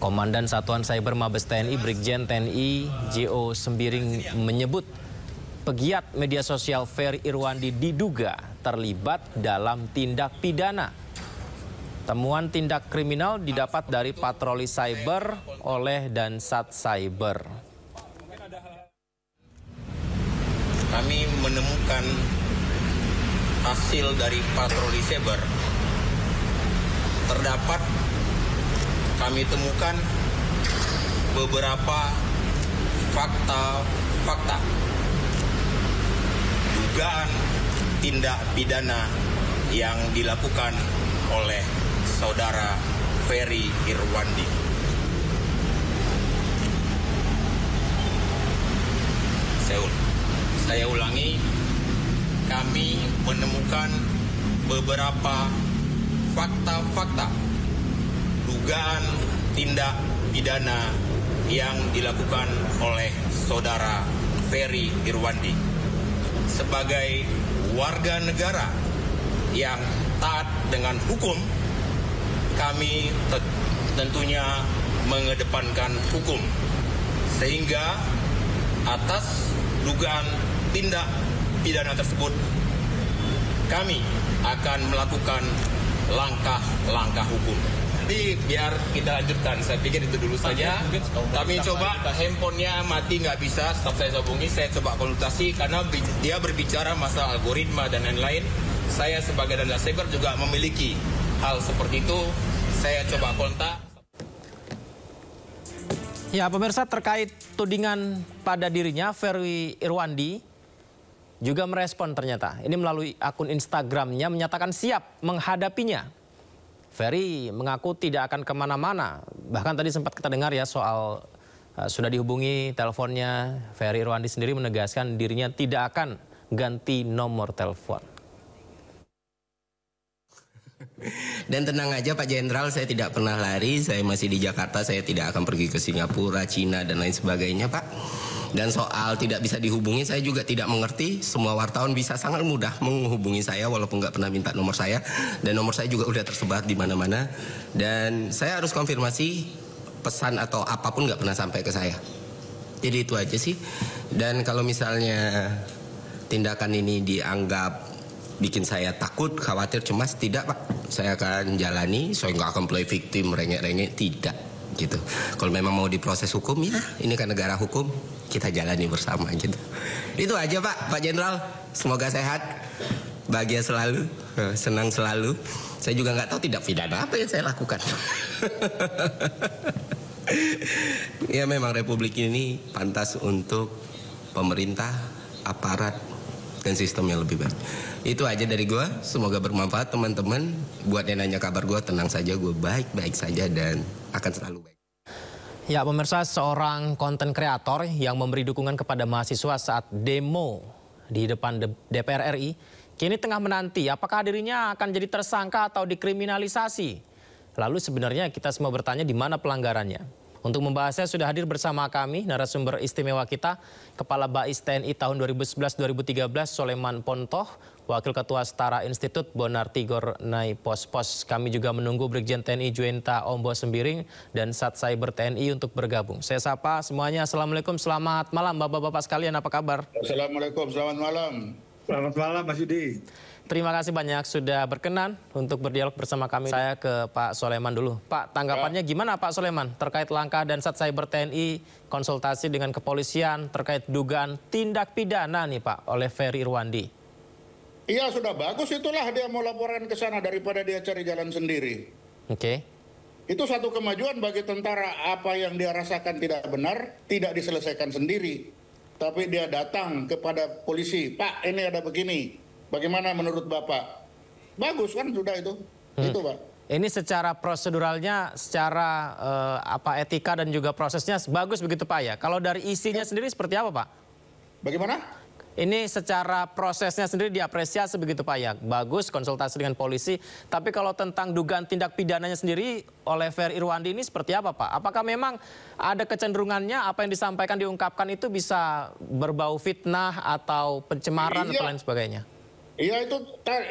Komandan Satuan Cyber Mabes TNI Brigjen TNI JO Sembiring menyebut pegiat media sosial Ferry Irwandi diduga terlibat dalam tindak pidana. Temuan tindak kriminal didapat dari patroli cyber oleh Dansat Cyber. Kami menemukan hasil dari patroli cyber. Terdapat kami temukan beberapa fakta dugaan tindak pidana yang dilakukan oleh saudara Ferry Irwandi. Saya ulangi, kami menemukan beberapa fakta dugaan tindak pidana yang dilakukan oleh saudara Ferry Irwandi. Sebagai warga negara yang taat dengan hukum, kami tentunya mengedepankan hukum. Sehingga atas dugaan tindak pidana tersebut, kami akan melakukan langkah-langkah hukum. Jadi biar kita lanjutkan, saya pikir itu dulu saja. Kami coba, handphonenya mati nggak bisa, stop saya hubungi, saya coba konsultasi karena dia berbicara masalah algoritma dan lain-lain. Saya sebagai Dansat Cyber juga memiliki hal seperti itu, saya coba kontak. Ya, pemirsa, terkait tudingan pada dirinya, Ferry Irwandi juga merespon ternyata. Ini melalui akun Instagramnya menyatakan siap menghadapinya. Ferry mengaku tidak akan kemana-mana. Bahkan tadi sempat kita dengar ya soal sudah dihubungi teleponnya. Ferry Irwandi sendiri menegaskan dirinya tidak akan ganti nomor telepon. Dan tenang aja Pak Jenderal, saya tidak pernah lari, saya masih di Jakarta, saya tidak akan pergi ke Singapura, Cina, dan lain sebagainya Pak. Dan soal tidak bisa dihubungi, saya juga tidak mengerti. Semua wartawan bisa sangat mudah menghubungi saya walaupun nggak pernah minta nomor saya. Dan nomor saya juga udah tersebar di mana-mana. Dan saya harus konfirmasi pesan atau apapun nggak pernah sampai ke saya. Jadi itu aja sih. Dan kalau misalnya tindakan ini dianggap bikin saya takut, khawatir, cemas, tidak Pak. Saya akan jalani, saya nggak akan play victim, rengek-rengek, tidak gitu. Kalau memang mau diproses hukum, ya ini kan negara hukum, kita jalani bersama gitu. Itu aja Pak Jenderal. Semoga sehat, bahagia selalu, senang selalu. Saya juga nggak tahu tidak pidana apa yang saya lakukan. Ya memang Republik ini pantas untuk pemerintah, aparat, dan sistem yang lebih baik. Itu aja dari gue, semoga bermanfaat teman-teman. Buat yang nanya kabar gue, tenang saja, gue baik-baik saja dan akan selalu baik. Ya pemirsa, seorang konten kreator yang memberi dukungan kepada mahasiswa saat demo di depan DPR RI, kini tengah menanti apakah dirinya akan jadi tersangka atau dikriminalisasi. Lalu sebenarnya kita semua bertanya di mana pelanggarannya. Untuk membahasnya sudah hadir bersama kami narasumber istimewa kita, Kepala Bais TNI tahun 2011-2013 Soleman Pontoh, Wakil Ketua Setara Institut Bonar Tigor Nai Pos. Kami juga menunggu Brigjen TNI Juenta Ombo Sembiring dan Sat Cyber TNI untuk bergabung. Saya sapa semuanya, Assalamualaikum, selamat malam Bapak-Bapak sekalian, apa kabar? Assalamualaikum, selamat malam. Selamat malam Mas Yudi. Terima kasih banyak sudah berkenan untuk berdialog bersama kami. Saya ke Pak Soleman dulu. Pak, tanggapannya gimana Pak Soleman terkait langkah Dansat Cyber TNI konsultasi dengan kepolisian terkait dugaan tindak pidana nih Pak oleh Ferry Irwandi? Iya sudah bagus, itulah dia mau laporan ke sana daripada dia cari jalan sendiri. Oke. Itu satu kemajuan bagi tentara, apa yang dia rasakan tidak benar, tidak diselesaikan sendiri. Tapi dia datang kepada polisi, Pak ini ada begini. Bagaimana menurut Bapak? Bagus kan sudah itu. Itu Pak. Ini secara proseduralnya, secara etika dan juga prosesnya bagus begitu Pak ya. Kalau dari isinya sendiri seperti apa Pak? Bagaimana? Ini secara prosesnya sendiri diapresiasi begitu Pak ya. Bagus konsultasi dengan polisi. Tapi kalau tentang dugaan tindak pidananya sendiri oleh Ferry Irwandi ini seperti apa Pak? Apakah memang ada kecenderungannya apa yang disampaikan diungkapkan itu bisa berbau fitnah atau pencemaran atau lain sebagainya? Iya itu,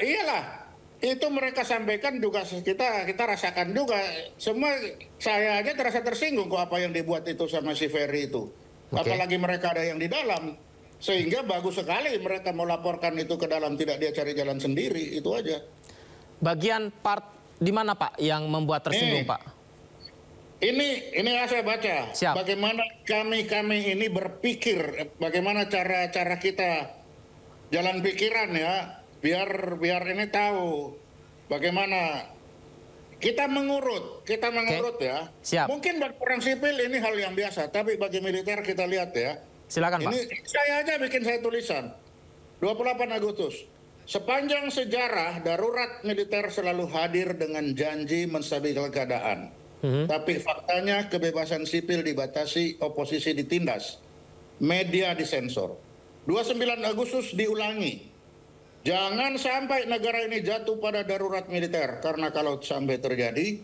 iyalah. itu mereka sampaikan juga kita rasakan juga. Semua saya aja terasa tersinggung kok apa yang dibuat itu sama si Ferry itu. Apalagi mereka ada yang di dalam. Sehingga bagus sekali mereka mau laporkan itu ke dalam, tidak dia cari jalan sendiri, itu aja. Bagian part di mana Pak yang membuat tersinggung Pak? Ini saya baca. Siap. Bagaimana kami ini berpikir, bagaimana cara kita jalan pikiran ya, biar ini tahu bagaimana kita mengurut ya. Siap. Mungkin bagi orang sipil ini hal yang biasa, tapi bagi militer kita lihat ya. Silakan Pak. Ini saya aja bikin saya tulisan. 28 Agustus. Sepanjang sejarah darurat militer selalu hadir dengan janji menstabilkan keadaan. Tapi faktanya kebebasan sipil dibatasi, oposisi ditindas, media disensor. 29 Agustus diulangi. Jangan sampai negara ini jatuh pada darurat militer, karena kalau sampai terjadi,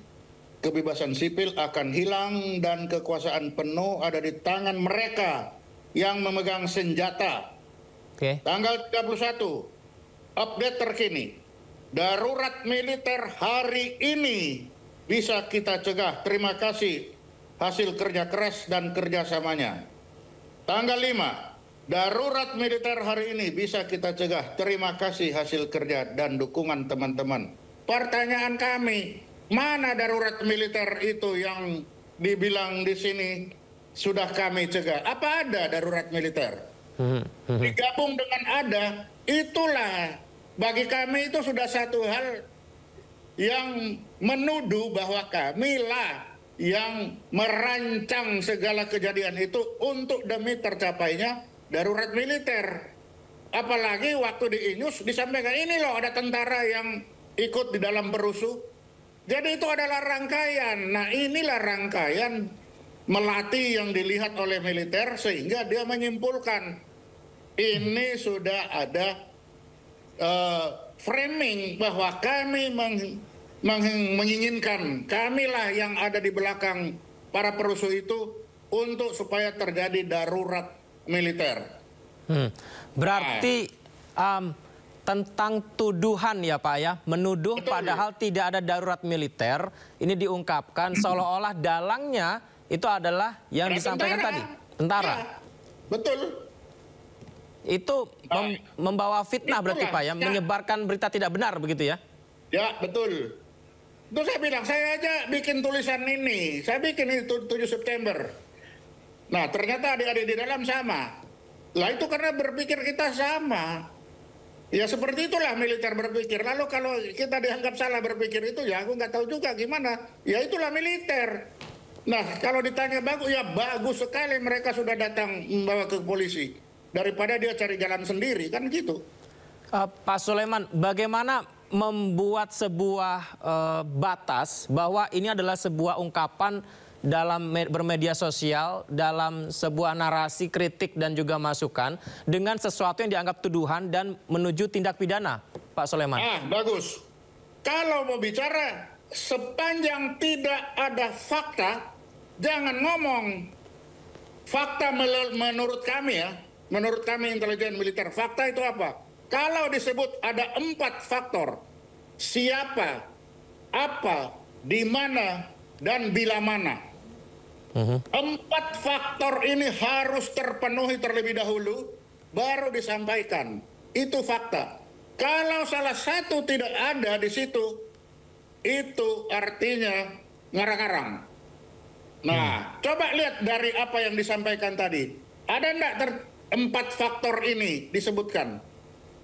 kebebasan sipil akan hilang dan kekuasaan penuh ada di tangan mereka yang memegang senjata. Tanggal 31, update terkini. Darurat militer hari ini bisa kita cegah. Terima kasih hasil kerja keras dan kerjasamanya. Tanggal 5, darurat militer hari ini bisa kita cegah. Terima kasih hasil kerja dan dukungan teman-teman. Pertanyaan kami, mana darurat militer itu yang dibilang di sini sudah kami cegah? Apa ada darurat militer? Digabung dengan ada, itulah bagi kami itu sudah satu hal yang menuduh bahwa kamilah yang merancang segala kejadian itu untuk demi tercapainya darurat militer. Apalagi waktu di Inus disampaikan ini loh ada tentara yang ikut di dalam perusuh. Jadi itu adalah rangkaian. Nah inilah rangkaian melati yang dilihat oleh militer sehingga dia menyimpulkan ini sudah ada framing bahwa kami menginginkan, kamilah yang ada di belakang para perusuh itu untuk supaya terjadi darurat militer. Berarti tentang tuduhan ya Pak ya, menuduh betul, padahal tidak ada darurat militer, ini diungkapkan seolah-olah dalangnya itu adalah yang disampaikan tadi, tentara. Ya, betul. Itu membawa fitnah berarti Pak ya, menyebarkan berita tidak benar begitu ya? Ya, betul. Itu saya bilang, saya aja bikin tulisan ini. Saya bikin itu 7 September. Nah, ternyata adik-adik di dalam sama. Lah itu karena berpikir kita sama. Ya seperti itulah militer berpikir. Lalu kalau kita dianggap salah berpikir itu, ya aku nggak tahu juga gimana. Ya itulah militer. Nah, kalau ditanya bagus, ya bagus sekali mereka sudah datang membawa ke polisi. Daripada dia cari jalan sendiri, kan gitu. Pak Sulaiman, bagaimana membuat sebuah batas bahwa ini adalah sebuah ungkapan dalam bermedia sosial, dalam sebuah narasi kritik dan juga masukan dengan sesuatu yang dianggap tuduhan dan menuju tindak pidana, Pak Sulaiman? Bagus. Kalau mau bicara sepanjang tidak ada fakta, jangan ngomong. Fakta menurut kami ya, menurut kami intelijen militer, fakta itu apa? Kalau disebut ada 4 faktor, siapa, apa, di mana, dan bila mana. 4 faktor ini harus terpenuhi terlebih dahulu, baru disampaikan. Itu fakta. Kalau salah satu tidak ada di situ, itu artinya ngarang-ngarang. Nah, coba lihat dari apa yang disampaikan tadi. Ada enggak 4 faktor ini disebutkan?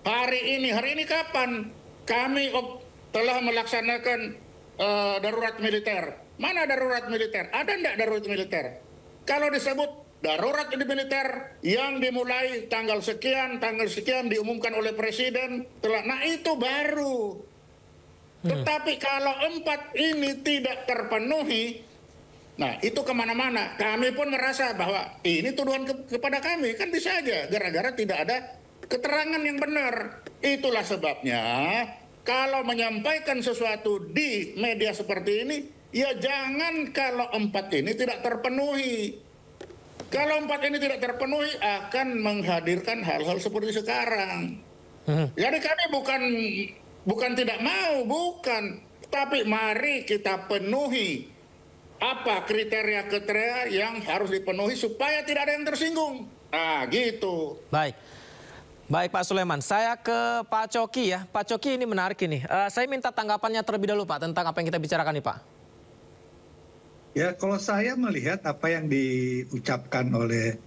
Hari ini kapan kami telah melaksanakan darurat militer? Mana darurat militer? Ada enggak darurat militer? Kalau disebut darurat militer yang dimulai tanggal sekian diumumkan oleh presiden, nah itu baru. Tetapi kalau 4 ini tidak terpenuhi, nah itu kemana-mana. Kami pun merasa bahwa ini tuduhan kepada kami, kan bisa aja gara-gara tidak ada keterangan yang benar. Itulah sebabnya kalau menyampaikan sesuatu di media seperti ini, ya jangan kalau 4 ini tidak terpenuhi. Kalau 4 ini tidak terpenuhi akan menghadirkan hal-hal seperti sekarang. Jadi kami bukan Bukan tidak mau, bukan. Tapi mari kita penuhi apa kriteria-kriteria yang harus dipenuhi supaya tidak ada yang tersinggung. Nah, gitu. Baik. Baik Pak Sulaiman, saya ke Pak Coki ya. Pak Coki, ini menarik ini. Saya minta tanggapannya terlebih dahulu Pak tentang apa yang kita bicarakan nih Pak. Ya, kalau saya melihat apa yang diucapkan oleh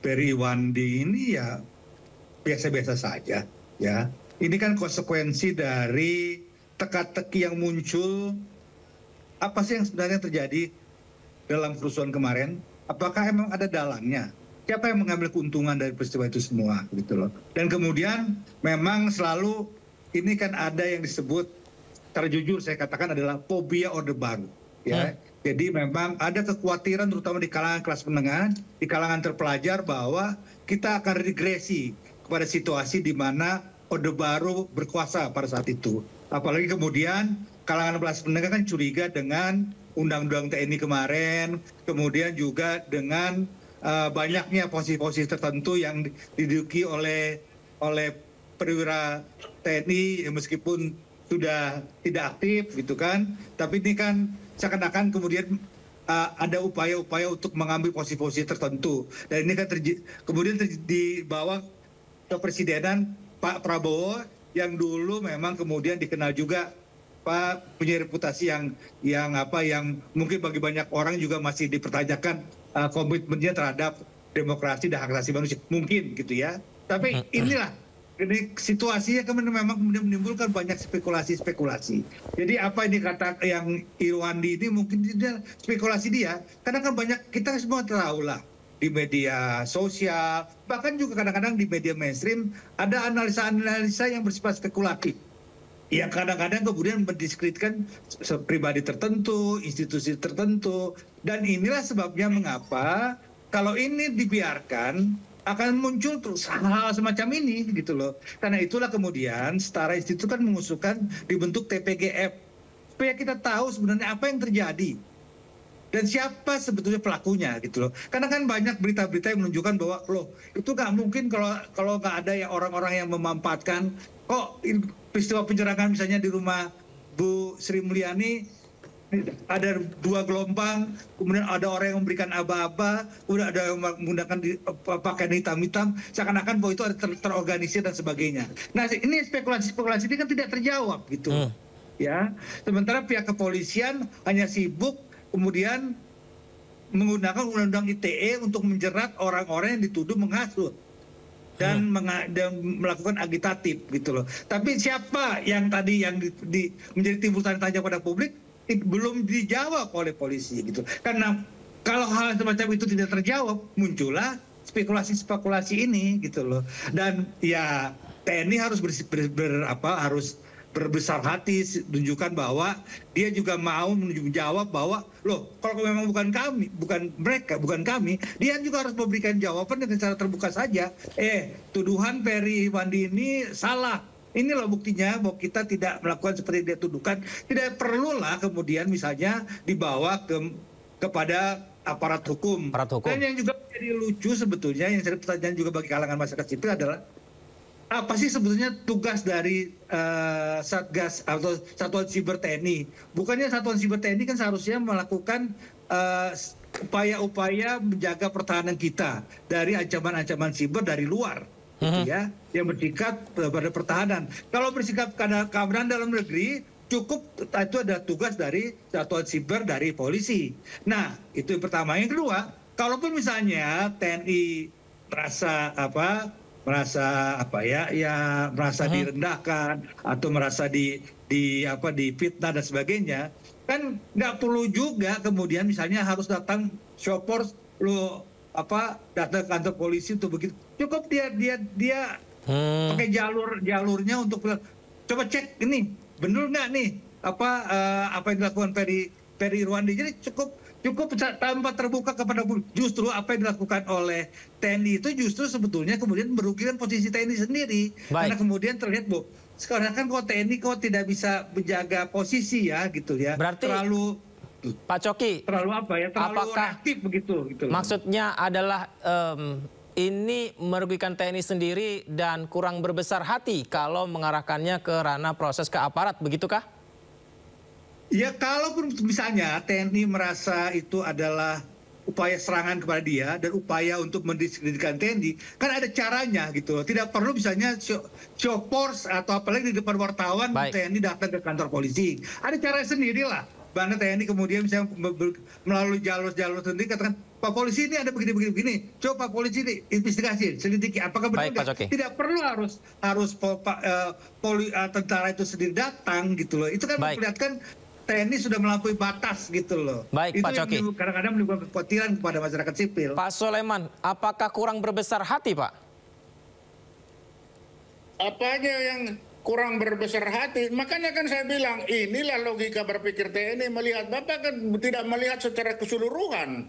Peri Wandi ini ya biasa-biasa saja. Ya, ini kan konsekuensi dari teka-teki yang muncul. Apa sih yang sebenarnya terjadi dalam kerusuhan kemarin? Apakah emang ada dalangnya? Siapa yang mengambil keuntungan dari peristiwa itu semua, gitu loh. Dan kemudian memang selalu ini kan ada yang disebut, secara jujur saya katakan adalah fobia Orde Baru. Ya, jadi memang ada kekhawatiran terutama di kalangan kelas menengah, di kalangan terpelajar bahwa kita akan regresi kepada situasi di mana Orde Baru berkuasa pada saat itu. Apalagi kemudian kalangan kelas menengah kan curiga dengan Undang-Undang TNI kemarin, kemudian juga dengan banyaknya posisi-posisi tertentu yang diduduki oleh perwira TNI meskipun sudah tidak aktif gitu kan, tapi ini kan seakan-akan kemudian ada upaya-upaya untuk mengambil posisi-posisi tertentu, dan ini kan kemudian dibawa ke presidenan Pak Prabowo yang dulu memang kemudian dikenal juga Pak punya reputasi yang mungkin bagi banyak orang juga masih dipertanyakan komitmennya terhadap demokrasi dan hak asasi manusia, mungkin gitu ya. Tapi inilah ini situasinya memang kemudian menimbulkan banyak spekulasi-spekulasi. Jadi apa yang dikatakan yang Irwandi ini mungkin tidak spekulasi dia, karena kan banyak kita semua tahu lah di media sosial, bahkan juga kadang-kadang di media mainstream ada analisa-analisa yang bersifat spekulatif. Ya kadang-kadang kemudian mendiskreditkan pribadi tertentu, institusi tertentu, dan inilah sebabnya mengapa kalau ini dibiarkan akan muncul terus hal-hal semacam ini gitu loh. Karena itulah kemudian Setara Institut kan mengusulkan dibentuk TPGF supaya kita tahu sebenarnya apa yang terjadi dan siapa sebetulnya pelakunya gitu loh. Karena kan banyak berita-berita yang menunjukkan bahwa loh itu nggak mungkin kalau nggak ada ya orang-orang yang memanfaatkan. Kok peristiwa penyerangan misalnya di rumah Bu Sri Mulyani ada 2 gelombang, kemudian ada orang yang memberikan aba-aba, kemudian ada yang menggunakan pakaian hitam-hitam, seakan-akan bahwa itu ada terorganisir dan sebagainya. Nah ini spekulasi-spekulasi ini kan tidak terjawab gitu. Ya, sementara pihak kepolisian hanya sibuk kemudian menggunakan undang-undang ITE untuk menjerat orang-orang yang dituduh menghasut dan melakukan agitatif gitu loh. Tapi siapa yang tadi yang menjadi timbul tanda tanya pada publik belum dijawab oleh polisi gitu. Karena kalau hal semacam itu tidak terjawab, muncullah spekulasi-spekulasi ini gitu loh. Dan ya TNI harus harus berbesar hati, tunjukkan bahwa dia juga mau menjawab bahwa loh kalau memang bukan kami, bukan mereka, bukan kami, dia juga harus memberikan jawaban dengan cara terbuka saja. Tuduhan Peri Wandi ini salah. Ini loh buktinya bahwa kita tidak melakukan seperti dia tuduhkan. Tidak perlulah kemudian misalnya dibawa kepada aparat hukum. Dan yang juga jadi lucu sebetulnya, yang jadi pertanyaan juga bagi kalangan masyarakat sipil adalah apa sih sebetulnya tugas dari Satgas atau Satuan Siber TNI? Bukannya Satuan Siber TNI kan seharusnya melakukan upaya-upaya menjaga pertahanan kita dari ancaman-ancaman siber dari luar, gitu ya, yang bersikap pada pertahanan. Kalau bersikap karena keamanan dalam negeri, cukup itu ada tugas dari Satuan Siber dari polisi. Nah, itu yang pertama. Yang kedua, kalaupun misalnya TNI merasa merasa direndahkan atau merasa difitnah dan sebagainya, kan nggak perlu juga kemudian misalnya harus datang show force datang ke kantor polisi untuk begitu. Cukup dia pakai jalurnya untuk coba cek ini benar nggak nih apa yang dilakukan Peri Irwandi. Jadi cukup tanpa terbuka kepada publik. Justru apa yang dilakukan oleh TNI itu justru sebetulnya kemudian merugikan posisi TNI sendiri. Karena kemudian terlihat bahwa sekarang kan kok TNI kok tidak bisa menjaga posisi ya gitu ya. Berarti terlalu Pak Coki, terlalu reaktif begitu. Maksudnya adalah ini merugikan TNI sendiri dan kurang berbesar hati kalau mengarahkannya ke ranah proses ke aparat, begitukah? Ya kalaupun misalnya TNI merasa itu adalah upaya serangan kepada dia dan upaya untuk mendiskreditkan TNI, kan ada caranya gitu loh. Tidak perlu misalnya show force atau apalagi di depan wartawan TNI datang ke kantor polisi. Ada cara sendirilah. Bagaimana TNI kemudian misalnya melalui jalur-jalur sendiri katakan, Pak Polisi ini ada begini-begini. Coba Pak Polisi ini investigasi, selidiki apakah benar. Tidak perlu harus tentara itu sendiri datang gitu loh. Itu kan memperlihatkan TNI sudah melampaui batas gitu loh. Baik, itu Pak Coki. Kadang-kadang menimbulkan kekhawatiran kepada masyarakat sipil. Pak Soleman, apakah kurang berbesar hati, Pak? Apanya yang kurang berbesar hati? Makanya kan saya bilang, inilah logika berpikir TNI melihat. Bapak kan tidak melihat secara keseluruhan.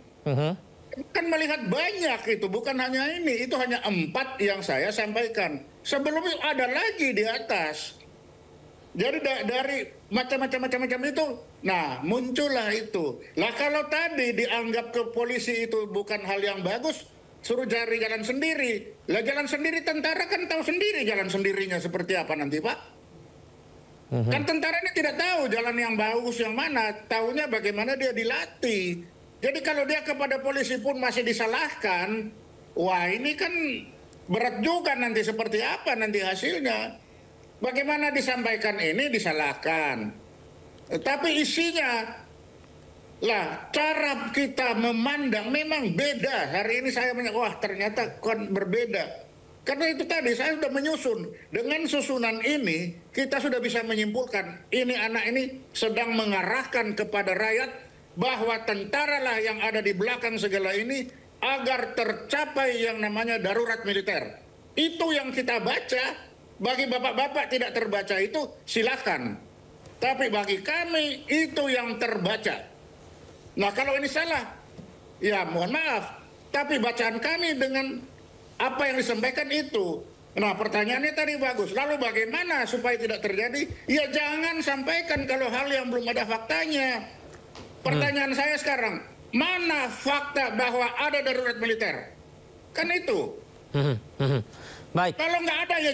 Kan melihat banyak itu, bukan hanya ini. Itu hanya 4 yang saya sampaikan. Sebelumnya ada lagi di atas. Jadi dari macam-macam itu, nah muncullah itu. Lah kalau tadi dianggap ke polisi itu bukan hal yang bagus, suruh cari jalan sendiri. Lah jalan sendiri tentara kan tahu sendiri jalan sendirinya seperti apa nanti, Pak. Kan tentara ini tidak tahu jalan yang bagus yang mana, tahunya bagaimana dia dilatih. Jadi kalau dia kepada polisi pun masih disalahkan, wah ini kan berat juga nanti seperti apa nanti hasilnya. Bagaimana disampaikan ini disalahkan. Tapi isinya, lah cara kita memandang memang beda. Hari ini saya wah ternyata kan berbeda. Karena itu tadi saya sudah menyusun. Dengan susunan ini kita sudah bisa menyimpulkan ini anak ini sedang mengarahkan kepada rakyat bahwa tentara lah yang ada di belakang segala ini agar tercapai yang namanya darurat militer. Itu yang kita baca. Bagi bapak-bapak tidak terbaca itu silahkan. Tapi bagi kami itu yang terbaca. Nah kalau ini salah, ya mohon maaf. Tapi bacaan kami dengan apa yang disampaikan itu. Nah pertanyaannya tadi bagus. Lalu bagaimana supaya tidak terjadi? Ya jangan sampaikan kalau hal yang belum ada faktanya. Pertanyaan saya sekarang, mana fakta bahwa ada darurat militer? Kan itu. Baik. Kalau nggak ada ya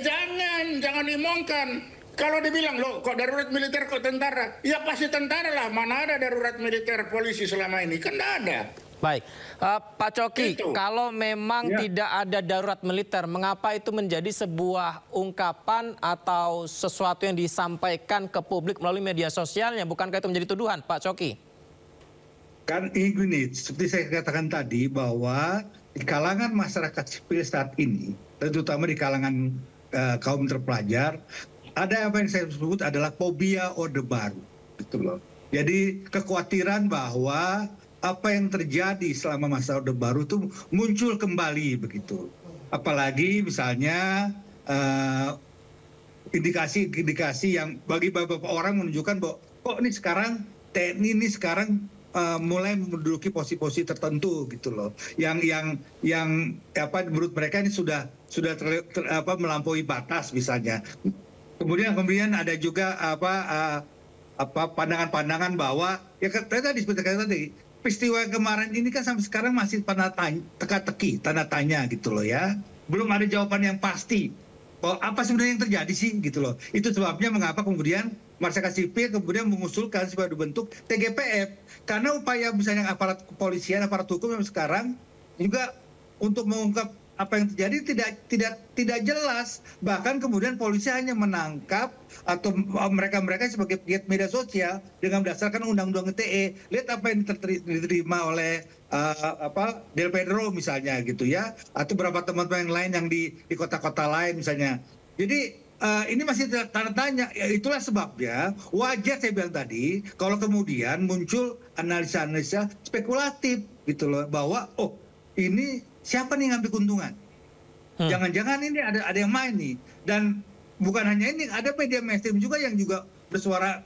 jangan diomongkan. Kalau dibilang loh kok darurat militer kok tentara, ya pasti tentara lah. Mana ada darurat militer polisi selama ini, kan nggak ada. Baik, Pak Coki, kalau memang tidak ada darurat militer, mengapa itu menjadi sebuah ungkapan atau sesuatu yang disampaikan ke publik melalui media sosialnya? Bukankah itu menjadi tuduhan, Pak Coki? Kan ini, seperti saya katakan tadi bahwa di kalangan masyarakat sipil saat ini, terutama di kalangan kaum terpelajar, ada apa yang saya sebut adalah fobia Orde Baru, gitu loh. Jadi kekhawatiran bahwa apa yang terjadi selama masa Orde Baru itu muncul kembali begitu. Apalagi misalnya indikasi-indikasi yang bagi beberapa orang menunjukkan bahwa kok ini sekarang TNI ini sekarang mulai menduduki posisi-posisi tertentu gitu loh, yang apa menurut mereka ini sudah melampaui batas misalnya. Kemudian ada juga pandangan-pandangan bahwa ya tadi seperti tadi peristiwa kemarin ini kan sampai sekarang masih teka-teki, tanda tanya gitu loh ya, belum ada jawaban yang pasti. Apa sebenarnya yang terjadi sih gitu loh. Itu sebabnya mengapa kemudian masyarakat sipil kemudian mengusulkan supaya dibentuk TGPF, karena upaya misalnya aparat kepolisian, aparat hukum yang sekarang juga untuk mengungkap apa yang terjadi tidak jelas. Bahkan kemudian polisi hanya menangkap atau mereka sebagai pegiat media sosial dengan berdasarkan undang-undang ITE. Lihat apa yang diterima oleh Del Pedro misalnya gitu ya, atau beberapa teman-teman yang lain yang di kota-kota lain misalnya. Jadi ini masih tanda tanya. Ya, itulah sebabnya wajar saya bilang tadi kalau kemudian muncul analisa-analisa spekulatif gitu loh, bahwa oh ini siapa nih ngambil keuntungan? Jangan-jangan ini ada yang main nih. Dan bukan hanya ini, ada media mainstream juga yang juga bersuara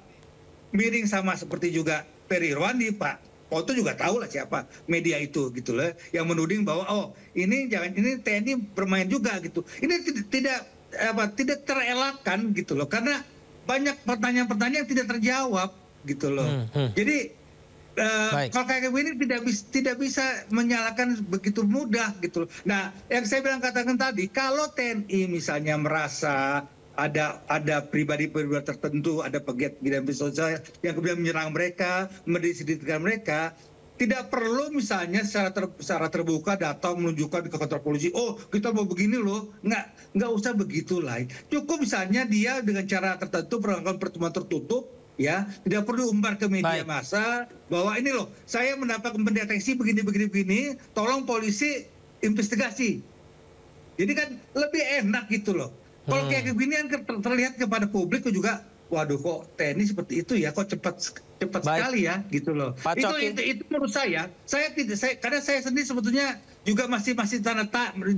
miring sama seperti juga Ferry Irwandi, Pak Foto juga tahu lah siapa media itu gitu loh, yang menuding bahwa oh ini TNI bermain juga gitu. Ini tidak terelakkan gitu loh, karena banyak pertanyaan-pertanyaan yang tidak terjawab gitu loh. Jadi Kalau kayak begini tidak bisa menyalahkan begitu mudah gitu. Nah, yang saya katakan tadi, kalau TNI misalnya merasa ada pribadi-pribadi tertentu, ada pegiat bidang sosial yang kemudian menyerang mereka, mendisiplinkan mereka, tidak perlu misalnya secara terbuka datang menunjukkan ke kantor polisi, oh kita mau begini loh, nggak usah begitulah. Cukup misalnya dia dengan cara tertentu melakukan pertemuan tertutup, ya, tidak perlu umbar ke media massa bahwa ini loh, saya mendeteksi begini, tolong polisi investigasi. Jadi kan lebih enak gitu loh. Kalau kayak begini kan terlihat kepada publik juga, waduh kok TNI seperti itu ya, kok cepat sekali ya gitu loh. Itu menurut saya karena saya sendiri sebetulnya juga masih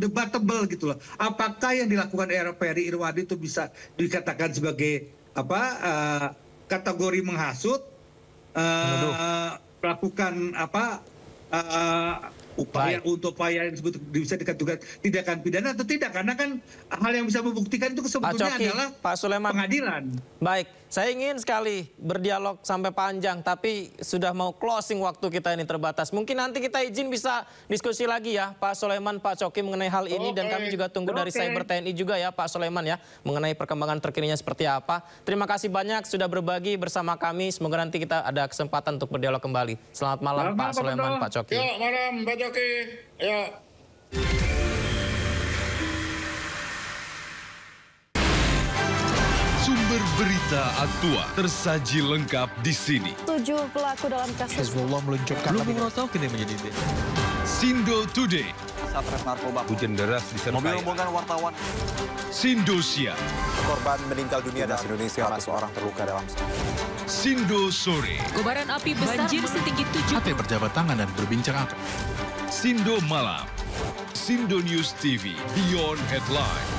debatable gitu loh. Apakah yang dilakukan Ferry Irwandi itu bisa dikatakan sebagai kategori menghasut, melakukan upaya yang disebut bisa dikatakan tindakan pidana atau tidak, karena kan hal yang bisa membuktikan itu sebetulnya adalah Pak Sulaiman, pengadilan. Baik, saya ingin sekali berdialog sampai panjang, tapi sudah mau closing waktu kita ini terbatas. Mungkin nanti kita izin bisa diskusi lagi ya Pak Sulaiman, Pak Coki mengenai hal ini, dan kami juga tunggu dari Cyber TNI juga ya Pak Sulaiman ya, mengenai perkembangan terkininya seperti apa. Terima kasih banyak sudah berbagi bersama kami, semoga nanti kita ada kesempatan untuk berdialog kembali. Selamat malam Pak Sulaiman, Pak Coki. Ya, malam Pak Coki. Ya. Sumber berita aktual tersaji lengkap di sini. 7 pelaku dalam kasus Hezbollah meluncurkan Sindo Today. Satres narkoba. Hujan deras di sana. Mobil rombongan wartawan. Sindosia. Korban meninggal dunia dan Indonesia, 100 orang terluka dalam. Sindo Sore. Kobaran api besar banjir setinggi 7. Ate berjabat tangan dan berbincang akan. Sindo Malam. Sindo News TV Beyond Headline.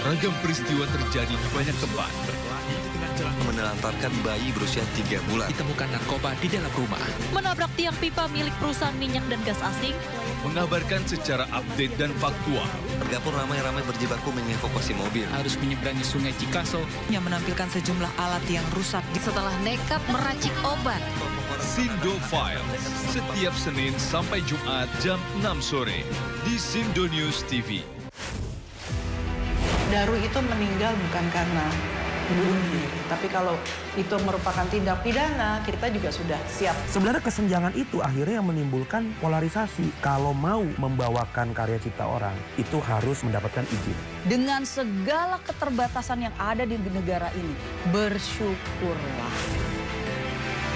Ragam peristiwa terjadi di banyak tempat. Menelantarkan bayi berusia 3 bulan. Ditemukan narkoba di dalam rumah. Menabrak tiang pipa milik perusahaan minyak dan gas asing. Mengabarkan secara update dan faktual. Warga pun ramai-ramai berjibaku mengevakuasi mobil. Harus menyeberangi sungai Cikaso. Yang menampilkan sejumlah alat yang rusak. Setelah nekat meracik obat. Sindo File. Setiap Senin sampai Jumat jam 6 sore. Di Sindo News TV. Daru itu meninggal bukan karena bunuh diri, tapi kalau itu merupakan tindak pidana, kita juga sudah siap. Sebenarnya kesenjangan itu akhirnya yang menimbulkan polarisasi. Kalau mau membawakan karya cipta orang, itu harus mendapatkan izin. Dengan segala keterbatasan yang ada di negara ini, bersyukurlah.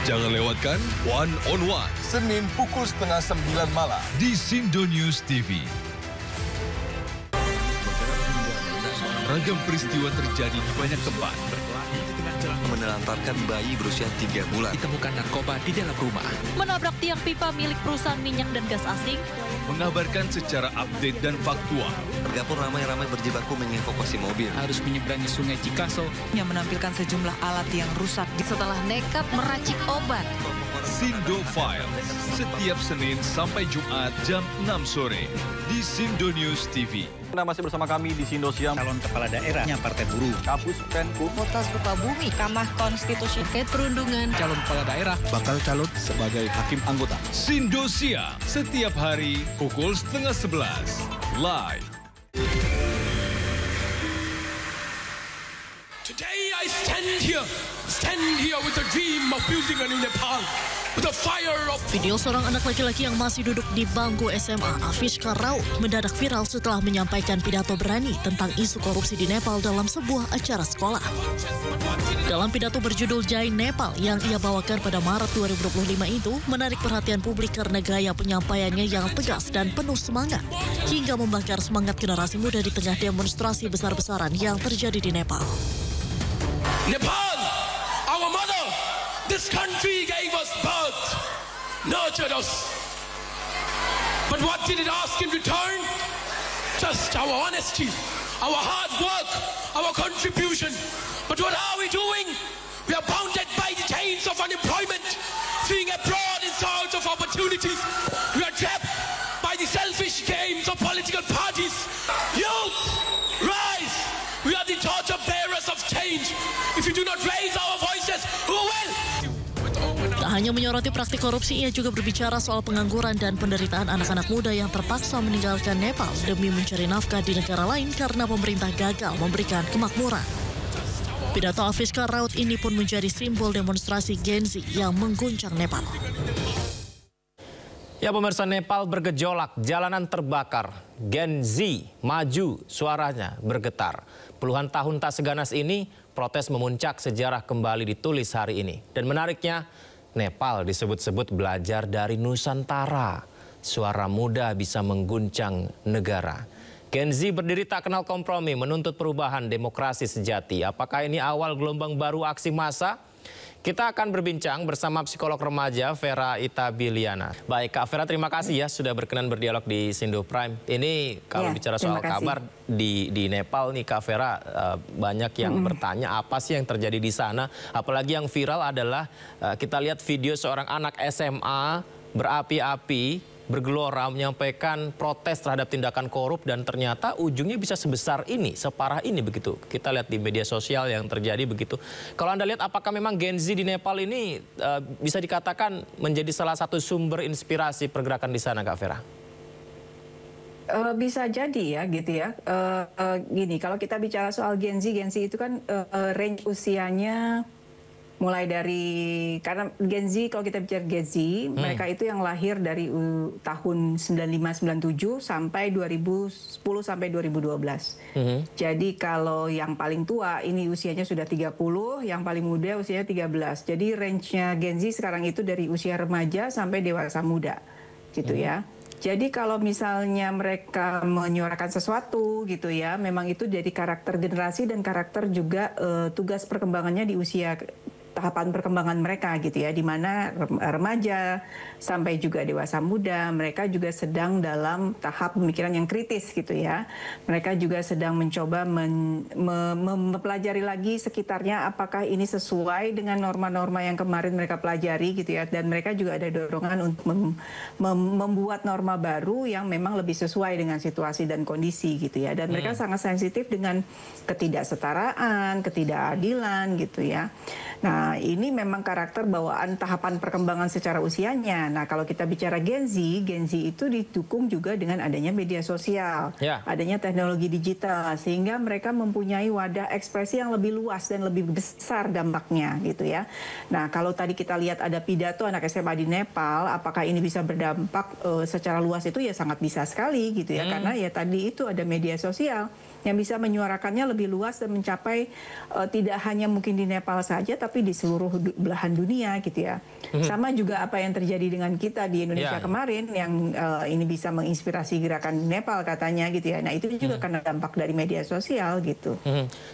Jangan lewatkan One on One. Senin pukul 8:30 malam. Di Sindo News TV. Ragam peristiwa terjadi di banyak tempat. Menelantarkan bayi berusia 3 bulan. Ditemukan narkoba di dalam rumah. Menabrak tiang pipa milik perusahaan minyak dan gas asing. Mengabarkan secara update dan faktual. Warga pun ramai-ramai berjibaku mengevakuasi mobil. Harus menyeberangi sungai Cikaso. Yang menampilkan sejumlah alat yang rusak. Setelah nekat meracik obat. Sindo File. Setiap Senin sampai Jumat jam 6 sore. Di Sindo News TV. Anda masih bersama kami di Sindo Siang. Calon kepala daerahnya Partai Buruh. Kapus Penkum. Kota Sukabumi. Mahkamah Konstitusi. Terkait perundungan. Calon kepala daerah. Bakal calon sebagai hakim anggota. Sindo Siang. Setiap hari pukul 10:30. Live. Today I stand here with a dream of building a new Nepal. Video seorang anak laki-laki yang masih duduk di bangku SMA, Avishka Raut, mendadak viral setelah menyampaikan pidato berani tentang isu korupsi di Nepal dalam sebuah acara sekolah. Dalam pidato berjudul Jai Nepal yang ia bawakan pada Maret 2025 itu, menarik perhatian publik karena gaya penyampaiannya yang tegas dan penuh semangat, hingga membakar semangat generasi muda di tengah demonstrasi besar-besaran yang terjadi di Nepal. Nepal, our mother! This country gave us birth, nurtured us. But what did it ask in return? Just our honesty, our hard work, our contribution. But what are we doing? We are bounded by the chains of unemployment, fleeing abroad in search of opportunities. We are trapped by the selfish games of political parties. Youth, rise! We are the torch bearers of change. If we do not raise our voices, who will? hanya menyoroti praktik korupsi, ia juga berbicara soal pengangguran dan penderitaan anak-anak muda yang terpaksa meninggalkan Nepal demi mencari nafkah di negara lain karena pemerintah gagal memberikan kemakmuran. Pidato Afiska Raut ini pun menjadi simbol demonstrasi Gen Z yang mengguncang Nepal. Ya pemirsa, Nepal bergejolak, jalanan terbakar, Gen Z maju, suaranya bergetar. Puluhan tahun tak seganas ini, protes memuncak, sejarah kembali ditulis hari ini. Dan menariknya, Nepal disebut-sebut belajar dari Nusantara. Suara muda bisa mengguncang negara. Gen Z berdiri tak kenal kompromi, menuntut perubahan demokrasi sejati. Apakah ini awal gelombang baru aksi massa? Kita akan berbincang bersama psikolog remaja Vera Itabiliana. Baik Kak Vera, terima kasih ya sudah berkenan berdialog di Sindo Prime. Ini kalau bicara soal kabar di Nepal nih Kak Vera, banyak yang bertanya apa sih yang terjadi di sana. Apalagi yang viral adalah kita lihat video seorang anak SMA berapi-api, bergelora menyampaikan protes terhadap tindakan korup dan ternyata ujungnya bisa sebesar ini, separah ini begitu. Kita lihat di media sosial yang terjadi begitu. Kalau Anda lihat apakah memang Gen Z di Nepal ini bisa dikatakan menjadi salah satu sumber inspirasi pergerakan di sana Kak Vera? Bisa jadi ya gitu ya. Gini, kalau kita bicara soal Gen Z itu kan range usianya mulai dari, karena Gen Z, kalau kita bicara Gen Z, mereka itu yang lahir dari tahun 95-97 sampai 2010 sampai 2012. Jadi kalau yang paling tua ini usianya sudah 30, yang paling muda usianya 13. Jadi range-nya Gen Z sekarang itu dari usia remaja sampai dewasa muda, gitu ya. Jadi kalau misalnya mereka menyuarakan sesuatu gitu ya, memang itu jadi karakter generasi dan karakter juga tugas perkembangannya di usia tahapan perkembangan mereka gitu ya, di mana remaja sampai juga dewasa muda mereka juga sedang dalam tahap pemikiran yang kritis gitu ya. Mereka juga sedang mencoba mempelajari lagi sekitarnya apakah ini sesuai dengan norma-norma yang kemarin mereka pelajari gitu ya, dan mereka juga ada dorongan untuk membuat norma baru yang memang lebih sesuai dengan situasi dan kondisi gitu ya, dan mereka sangat sensitif dengan ketidaksetaraan, ketidakadilan gitu ya. Nah, ini memang karakter bawaan tahapan perkembangan secara usianya. Nah, kalau kita bicara Gen Z itu didukung juga dengan adanya media sosial, adanya teknologi digital, sehingga mereka mempunyai wadah ekspresi yang lebih luas dan lebih besar dampaknya, gitu ya. Nah, kalau tadi kita lihat ada pidato anak SMA di Nepal, apakah ini bisa berdampak secara luas? Itu ya sangat bisa sekali, gitu ya, karena ya tadi itu ada media sosial yang bisa menyuarakannya lebih luas dan mencapai tidak hanya mungkin di Nepal saja, tapi di seluruh belahan dunia gitu ya. Sama juga apa yang terjadi dengan kita di Indonesia kemarin, yang ini bisa menginspirasi gerakan Nepal katanya gitu ya. Nah itu juga karena dampak dari media sosial gitu.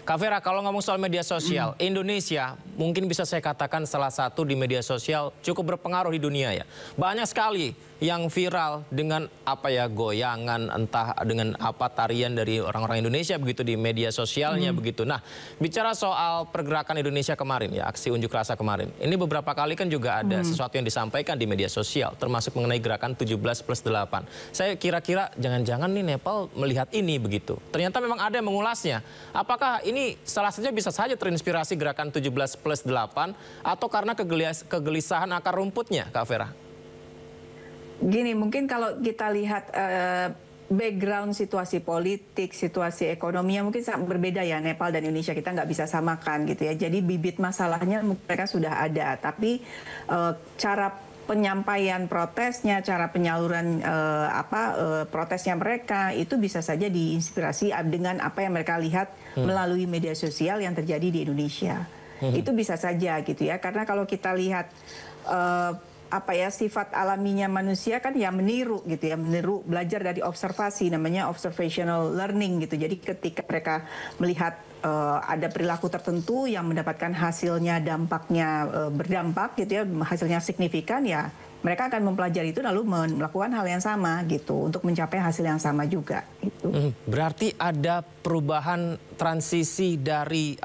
Kak Vera, kalau ngomong soal media sosial, Indonesia mungkin bisa saya katakan salah satu di media sosial cukup berpengaruh di dunia ya. Banyak sekali yang viral dengan apa ya, goyangan, entah dengan apa tarian dari orang-orang Indonesia begitu di media sosialnya begitu. Nah, bicara soal pergerakan Indonesia kemarin ya, aksi unjuk rasa kemarin. Ini beberapa kali kan juga ada sesuatu yang disampaikan di media sosial, termasuk mengenai gerakan 17+8. Saya kira-kira jangan-jangan nih Nepal melihat ini begitu. Ternyata memang ada yang mengulasnya. Apakah ini salah satunya bisa saja terinspirasi gerakan 17+8 atau karena kegelisahan akar rumputnya, Kak Vera? Gini, mungkin kalau kita lihat background situasi politik, situasi ekonominya mungkin sangat berbeda ya, Nepal dan Indonesia, kita nggak bisa samakan gitu ya. Jadi bibit masalahnya mereka sudah ada, tapi cara penyampaian protesnya, cara penyaluran protesnya mereka itu bisa saja diinspirasi dengan apa yang mereka lihat melalui media sosial yang terjadi di Indonesia. Itu bisa saja gitu ya, karena kalau kita lihat sifat alaminya manusia kan ya meniru gitu ya, meniru, belajar dari observasi, namanya observational learning gitu. Jadi ketika mereka melihat ada perilaku tertentu yang mendapatkan hasilnya, dampaknya berdampak gitu ya, hasilnya signifikan, ya mereka akan mempelajari itu lalu melakukan hal yang sama gitu untuk mencapai hasil yang sama juga gitu. Berarti ada perubahan transisi dari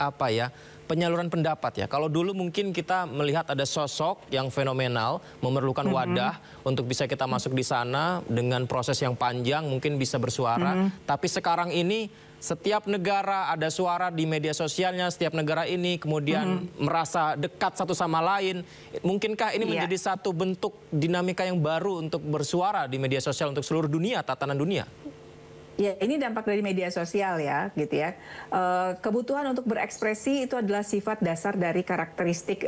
penyaluran pendapat ya. Kalau dulu mungkin kita melihat ada sosok yang fenomenal, memerlukan wadah untuk bisa kita masuk di sana dengan proses yang panjang, mungkin bisa bersuara. Tapi sekarang ini setiap negara ada suara di media sosialnya, setiap negara ini kemudian merasa dekat satu sama lain. Mungkinkah ini menjadi satu bentuk dinamika yang baru untuk bersuara di media sosial untuk seluruh dunia, tatanan dunia? Ya, ini dampak dari media sosial ya, gitu ya. Kebutuhan untuk berekspresi itu adalah sifat dasar dari karakteristik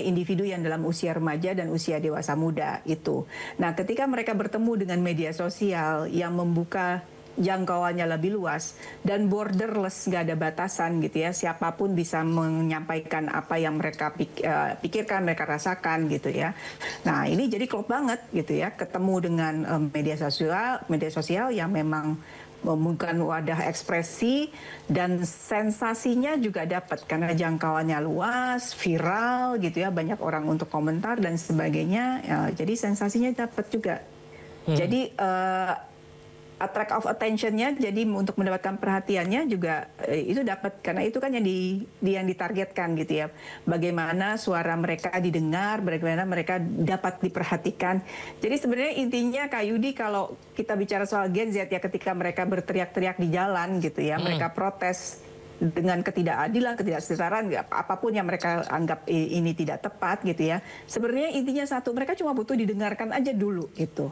individu yang dalam usia remaja dan usia dewasa muda itu. Nah, ketika mereka bertemu dengan media sosial yang membuka jangkauannya lebih luas dan borderless, nggak ada batasan gitu ya, siapapun bisa menyampaikan apa yang mereka pikirkan, mereka rasakan gitu ya. Nah, ini jadi klop banget gitu ya, ketemu dengan media sosial yang memang bukan wadah ekspresi dan sensasinya juga dapat karena jangkauannya luas, viral gitu ya, banyak orang untuk komentar dan sebagainya ya, jadi sensasinya dapat juga. Jadi attract of attention-nya, jadi untuk mendapatkan perhatiannya juga itu dapat, karena itu kan yang ditargetkan gitu ya. Bagaimana suara mereka didengar, bagaimana mereka dapat diperhatikan. Jadi sebenarnya intinya Kak Yudi, kalau kita bicara soal Gen Z ya, ketika mereka berteriak-teriak di jalan gitu ya, mereka protes dengan ketidakadilan, ketidaksetaraan, apapun yang mereka anggap ini tidak tepat gitu ya. Sebenarnya intinya satu, mereka cuma butuh didengarkan aja dulu gitu.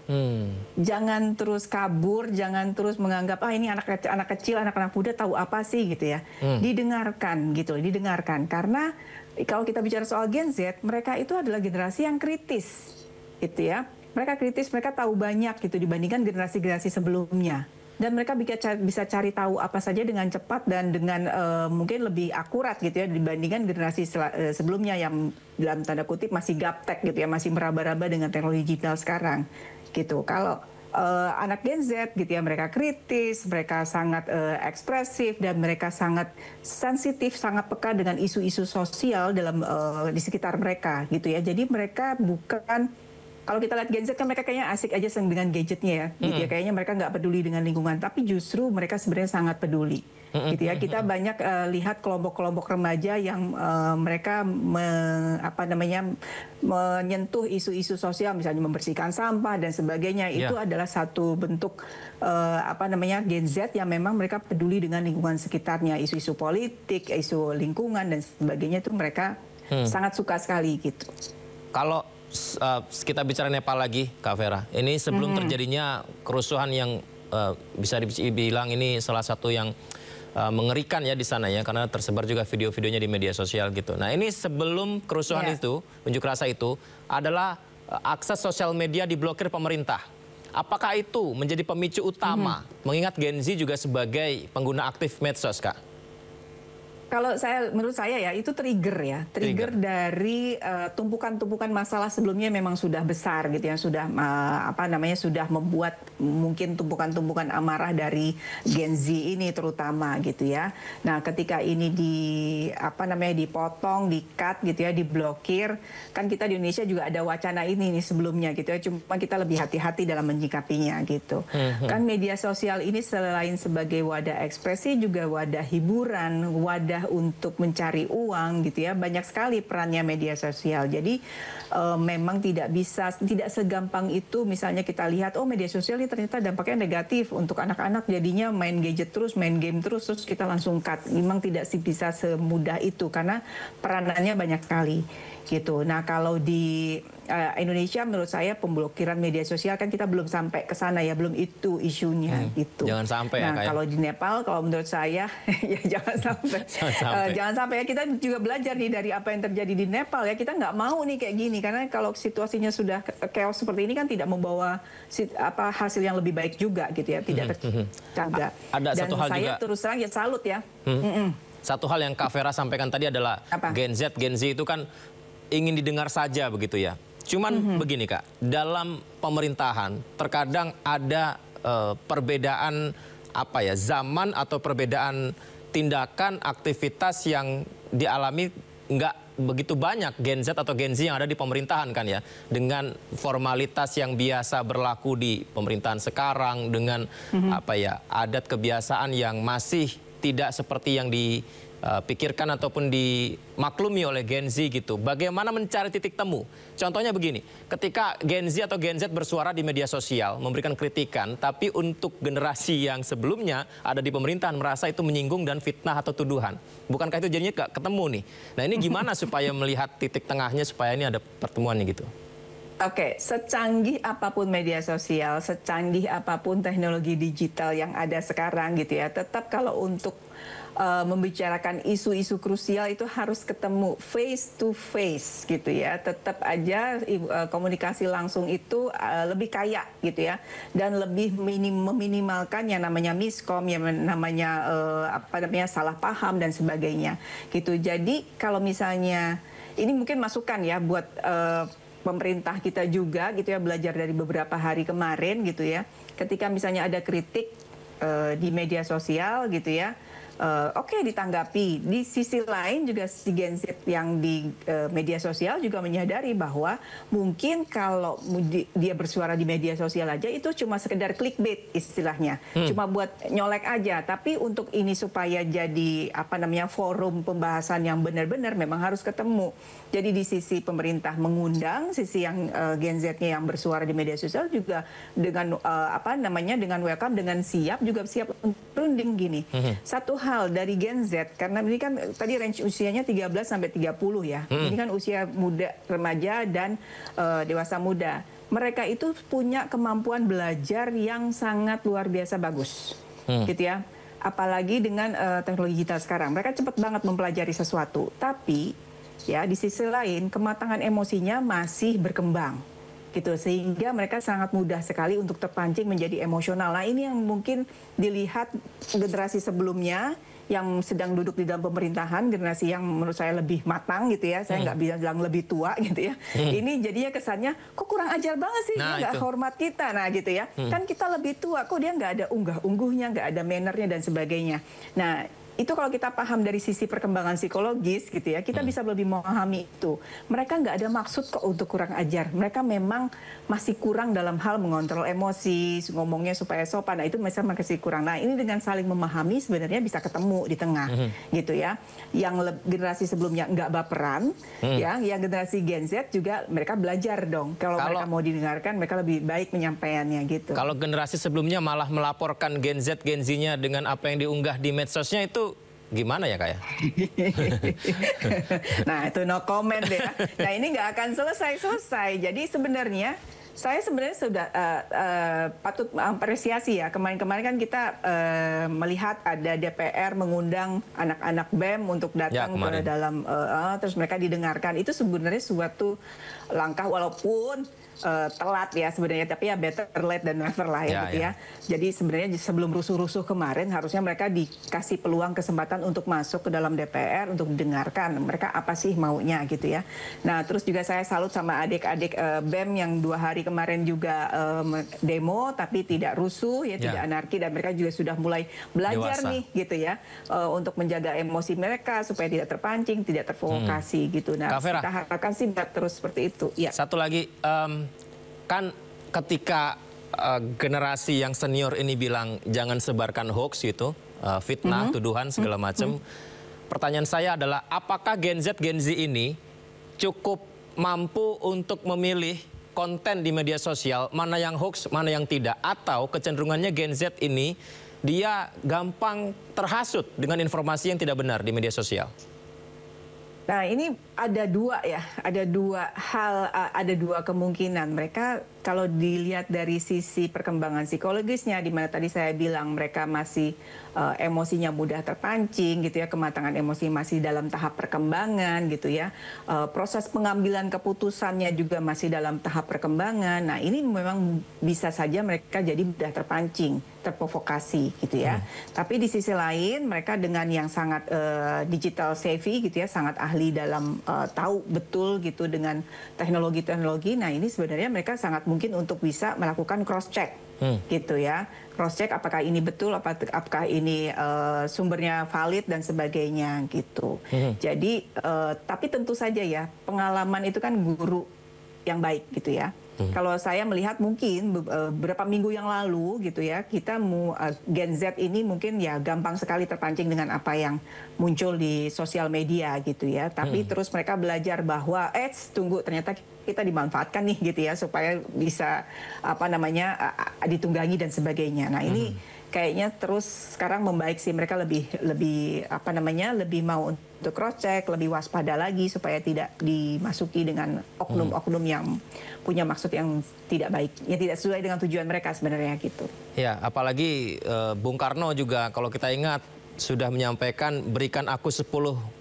Jangan terus kabur, jangan terus menganggap ini anak kecil, anak-anak muda tahu apa sih gitu ya. Didengarkan gitu, didengarkan. Karena kalau kita bicara soal Gen Z, mereka itu adalah generasi yang kritis gitu ya. Mereka kritis, mereka tahu banyak gitu dibandingkan generasi-generasi sebelumnya. Dan mereka bisa cari tahu apa saja dengan cepat dan dengan mungkin lebih akurat gitu ya dibandingkan generasi sebelumnya yang dalam tanda kutip masih gaptek gitu ya, masih meraba-raba dengan teknologi digital sekarang gitu. Kalau anak Gen Z gitu ya, mereka kritis, mereka sangat ekspresif dan mereka sangat sensitif, sangat peka dengan isu-isu sosial dalam di sekitar mereka gitu ya. Jadi mereka bukan, kalau kita lihat Gen Z kan mereka kayaknya asik aja dengan gadgetnya ya, gitu ya. Kayaknya mereka nggak peduli dengan lingkungan, tapi justru mereka sebenarnya sangat peduli, gitu ya. Kita banyak lihat kelompok-kelompok remaja yang mereka menyentuh isu-isu sosial, misalnya membersihkan sampah dan sebagainya. Itu adalah satu bentuk Gen Z yang memang mereka peduli dengan lingkungan sekitarnya, isu-isu politik, isu lingkungan dan sebagainya itu mereka sangat suka sekali gitu. Kalau kita bicara Nepal lagi, Kak Vera. Ini sebelum terjadinya kerusuhan yang bisa dibilang ini salah satu yang mengerikan ya di sana ya, karena tersebar juga video-videonya di media sosial gitu. Nah, ini sebelum kerusuhan itu, unjuk rasa itu adalah akses sosial media diblokir pemerintah. Apakah itu menjadi pemicu utama? Mengingat Gen Z juga sebagai pengguna aktif medsos, Kak. Kalau menurut saya ya itu trigger dari tumpukan-tumpukan masalah sebelumnya memang sudah besar gitu ya, sudah sudah membuat mungkin tumpukan-tumpukan amarah dari Gen Z ini terutama gitu ya. Nah, ketika ini dipotong, di-cut gitu ya, diblokir, kan kita di Indonesia juga ada wacana ini nih sebelumnya gitu ya, cuma kita lebih hati-hati dalam menyikapinya gitu. Kan media sosial ini selain sebagai wadah ekspresi juga wadah hiburan, wadah untuk mencari uang gitu ya, banyak sekali perannya media sosial. Jadi memang tidak segampang itu. Misalnya kita lihat media sosial ini ternyata dampaknya negatif untuk anak-anak, jadinya main gadget terus, main game terus kita langsung cut. Memang tidak bisa semudah itu karena peranannya banyak sekali gitu. Nah, kalau di Indonesia menurut saya pemblokiran media sosial kan kita belum sampai ke sana ya, belum itu isunya gitu. Jangan sampai ya. Nah, kalau di Nepal, kalau menurut saya ya jangan sampai. Jangan sampai ya, kita juga belajar nih dari apa yang terjadi di Nepal ya. Kita nggak mau nih kayak gini, karena kalau situasinya sudah chaos seperti ini kan tidak membawa hasil yang lebih baik juga gitu ya, tidak terjaga. Ada dan satu hal saya juga, terus terang ya salut ya. Satu hal yang Kak Vera sampaikan tadi adalah Gen Z itu kan ingin didengar saja begitu ya. Cuman begini Kak, dalam pemerintahan terkadang ada perbedaan zaman atau perbedaan tindakan aktivitas yang dialami nggak begitu banyak Gen Z atau Gen Z yang ada di pemerintahan kan ya, dengan formalitas yang biasa berlaku di pemerintahan sekarang, dengan adat kebiasaan yang masih tidak seperti yang pikirkan ataupun dimaklumi oleh Gen Z gitu. Bagaimana mencari titik temu? Contohnya begini, ketika Gen Z atau Gen Z bersuara di media sosial, memberikan kritikan, tapi untuk generasi yang sebelumnya ada di pemerintahan merasa itu menyinggung dan fitnah atau tuduhan. Bukankah itu jadinya gak ketemu nih? Nah ini gimana supaya melihat titik tengahnya supaya ini ada pertemuannya gitu? Oke, secanggih apapun media sosial, secanggih apapun teknologi digital yang ada sekarang gitu ya, tetap kalau untuk membicarakan isu-isu krusial itu harus ketemu face to face gitu ya. Tetap aja komunikasi langsung itu lebih kaya gitu ya, dan lebih meminimalkan yang namanya miskom, yang namanya salah paham dan sebagainya gitu. Jadi kalau misalnya ini mungkin masukan ya buat pemerintah kita juga gitu ya, belajar dari beberapa hari kemarin gitu ya, ketika misalnya ada kritik di media sosial gitu ya, oke, ditanggapi. Di sisi lain juga si Gen Z yang di media sosial juga menyadari bahwa mungkin kalau dia bersuara di media sosial aja itu cuma sekedar clickbait istilahnya, cuma buat nyolek aja. Tapi untuk ini supaya jadi forum pembahasan yang benar-benar memang harus ketemu. Jadi di sisi pemerintah mengundang, sisi yang Gen Z-nya yang bersuara di media sosial juga dengan dengan welcome, dengan siap runding gini. Satu hal dari Gen Z, karena ini kan tadi range usianya 13 sampai 30 ya. Ini kan usia muda, remaja dan dewasa muda. Mereka itu punya kemampuan belajar yang sangat luar biasa bagus. Gitu ya. Apalagi dengan teknologi digital sekarang. Mereka cepat banget mempelajari sesuatu. Tapi ya di sisi lain kematangan emosinya masih berkembang gitu, sehingga mereka sangat mudah sekali untuk terpancing menjadi emosional. Nah ini yang mungkin dilihat generasi sebelumnya yang sedang duduk di dalam pemerintahan, generasi yang menurut saya lebih matang gitu ya, saya nggak bilang lebih tua gitu ya. Ini jadinya kesannya kok kurang ajar banget sih, dia nggak hormat kita, nah gitu ya. Kan kita lebih tua, kok dia nggak ada unggah-ungguhnya, nggak ada mannernya dan sebagainya. Nah itu kalau kita paham dari sisi perkembangan psikologis gitu ya, kita bisa lebih memahami itu. Mereka nggak ada maksud kok untuk kurang ajar. Mereka memang masih kurang dalam hal mengontrol emosi, ngomongnya supaya sopan. Nah itu masih kurang. Nah ini dengan saling memahami sebenarnya bisa ketemu di tengah gitu ya. Yang generasi sebelumnya nggak baperan, ya. Yang generasi Gen Z juga mereka belajar dong. Kalau mereka mau didengarkan, mereka lebih baik menyampaikannya gitu. Kalau generasi sebelumnya malah melaporkan Gen Z-nya dengan apa yang diunggah di medsosnya itu gimana ya Kak ya? Nah itu no comment ya. Nah ini nggak akan selesai. Jadi sebenarnya saya sudah patut apresiasi ya. Kemarin kan kita melihat ada DPR mengundang anak-anak BEM untuk datang ke dalam, terus mereka didengarkan. Itu sebenarnya suatu langkah walaupun telat ya sebenarnya, tapi ya better late than never lah ya gitu ya. Jadi sebenarnya sebelum rusuh-rusuh kemarin harusnya mereka dikasih peluang kesempatan untuk masuk ke dalam DPR untuk didengarkan mereka apa sih maunya gitu ya. Nah terus juga saya salut sama adik-adik BEM yang 2 hari kemarin juga demo tapi tidak rusuh ya, tidak anarki, dan mereka juga sudah mulai belajar nih gitu ya untuk menjaga emosi mereka supaya tidak terpancing, tidak terprovokasi gitu. Nah kita harapkan sih terus seperti itu. Ya. Satu lagi, kan ketika generasi yang senior ini bilang jangan sebarkan hoax gitu, fitnah, tuduhan segala macam. Pertanyaan saya adalah apakah Gen Z ini cukup mampu untuk memilih konten di media sosial, mana yang hoax, mana yang tidak, atau kecenderungannya Gen Z ini dia gampang terhasut dengan informasi yang tidak benar di media sosial? Nah ini ada dua ya, ada dua kemungkinan. Mereka kalau dilihat dari sisi perkembangan psikologisnya, di mana tadi saya bilang mereka masih emosinya mudah terpancing gitu ya, kematangan emosi masih dalam tahap perkembangan gitu ya, proses pengambilan keputusannya juga masih dalam tahap perkembangan. Nah ini memang bisa saja mereka jadi mudah terpancing, terprovokasi gitu ya. Tapi di sisi lain mereka dengan yang sangat digital savvy gitu ya, sangat ahli dalam tahu betul gitu dengan teknologi-teknologi. Nah ini sebenarnya mereka sangat mungkin untuk bisa melakukan cross check gitu ya, cross check apakah ini betul, apakah ini sumbernya valid dan sebagainya gitu. Jadi tapi tentu saja ya pengalaman itu kan guru yang baik gitu ya. Kalau saya melihat mungkin beberapa minggu yang lalu gitu ya, kita Gen Z ini mungkin ya gampang sekali terpancing dengan apa yang muncul di sosial media gitu ya. Tapi terus mereka belajar bahwa tunggu, ternyata kita dimanfaatkan nih gitu ya, supaya bisa ditunggangi dan sebagainya. Nah ini kayaknya terus sekarang membaik sih, mereka lebih mau untuk cross check, lebih waspada lagi supaya tidak dimasuki dengan oknum-oknum yang punya maksud yang tidak baik, yang tidak sesuai dengan tujuan mereka sebenarnya gitu. Ya, apalagi Bung Karno juga kalau kita ingat sudah menyampaikan berikan aku 10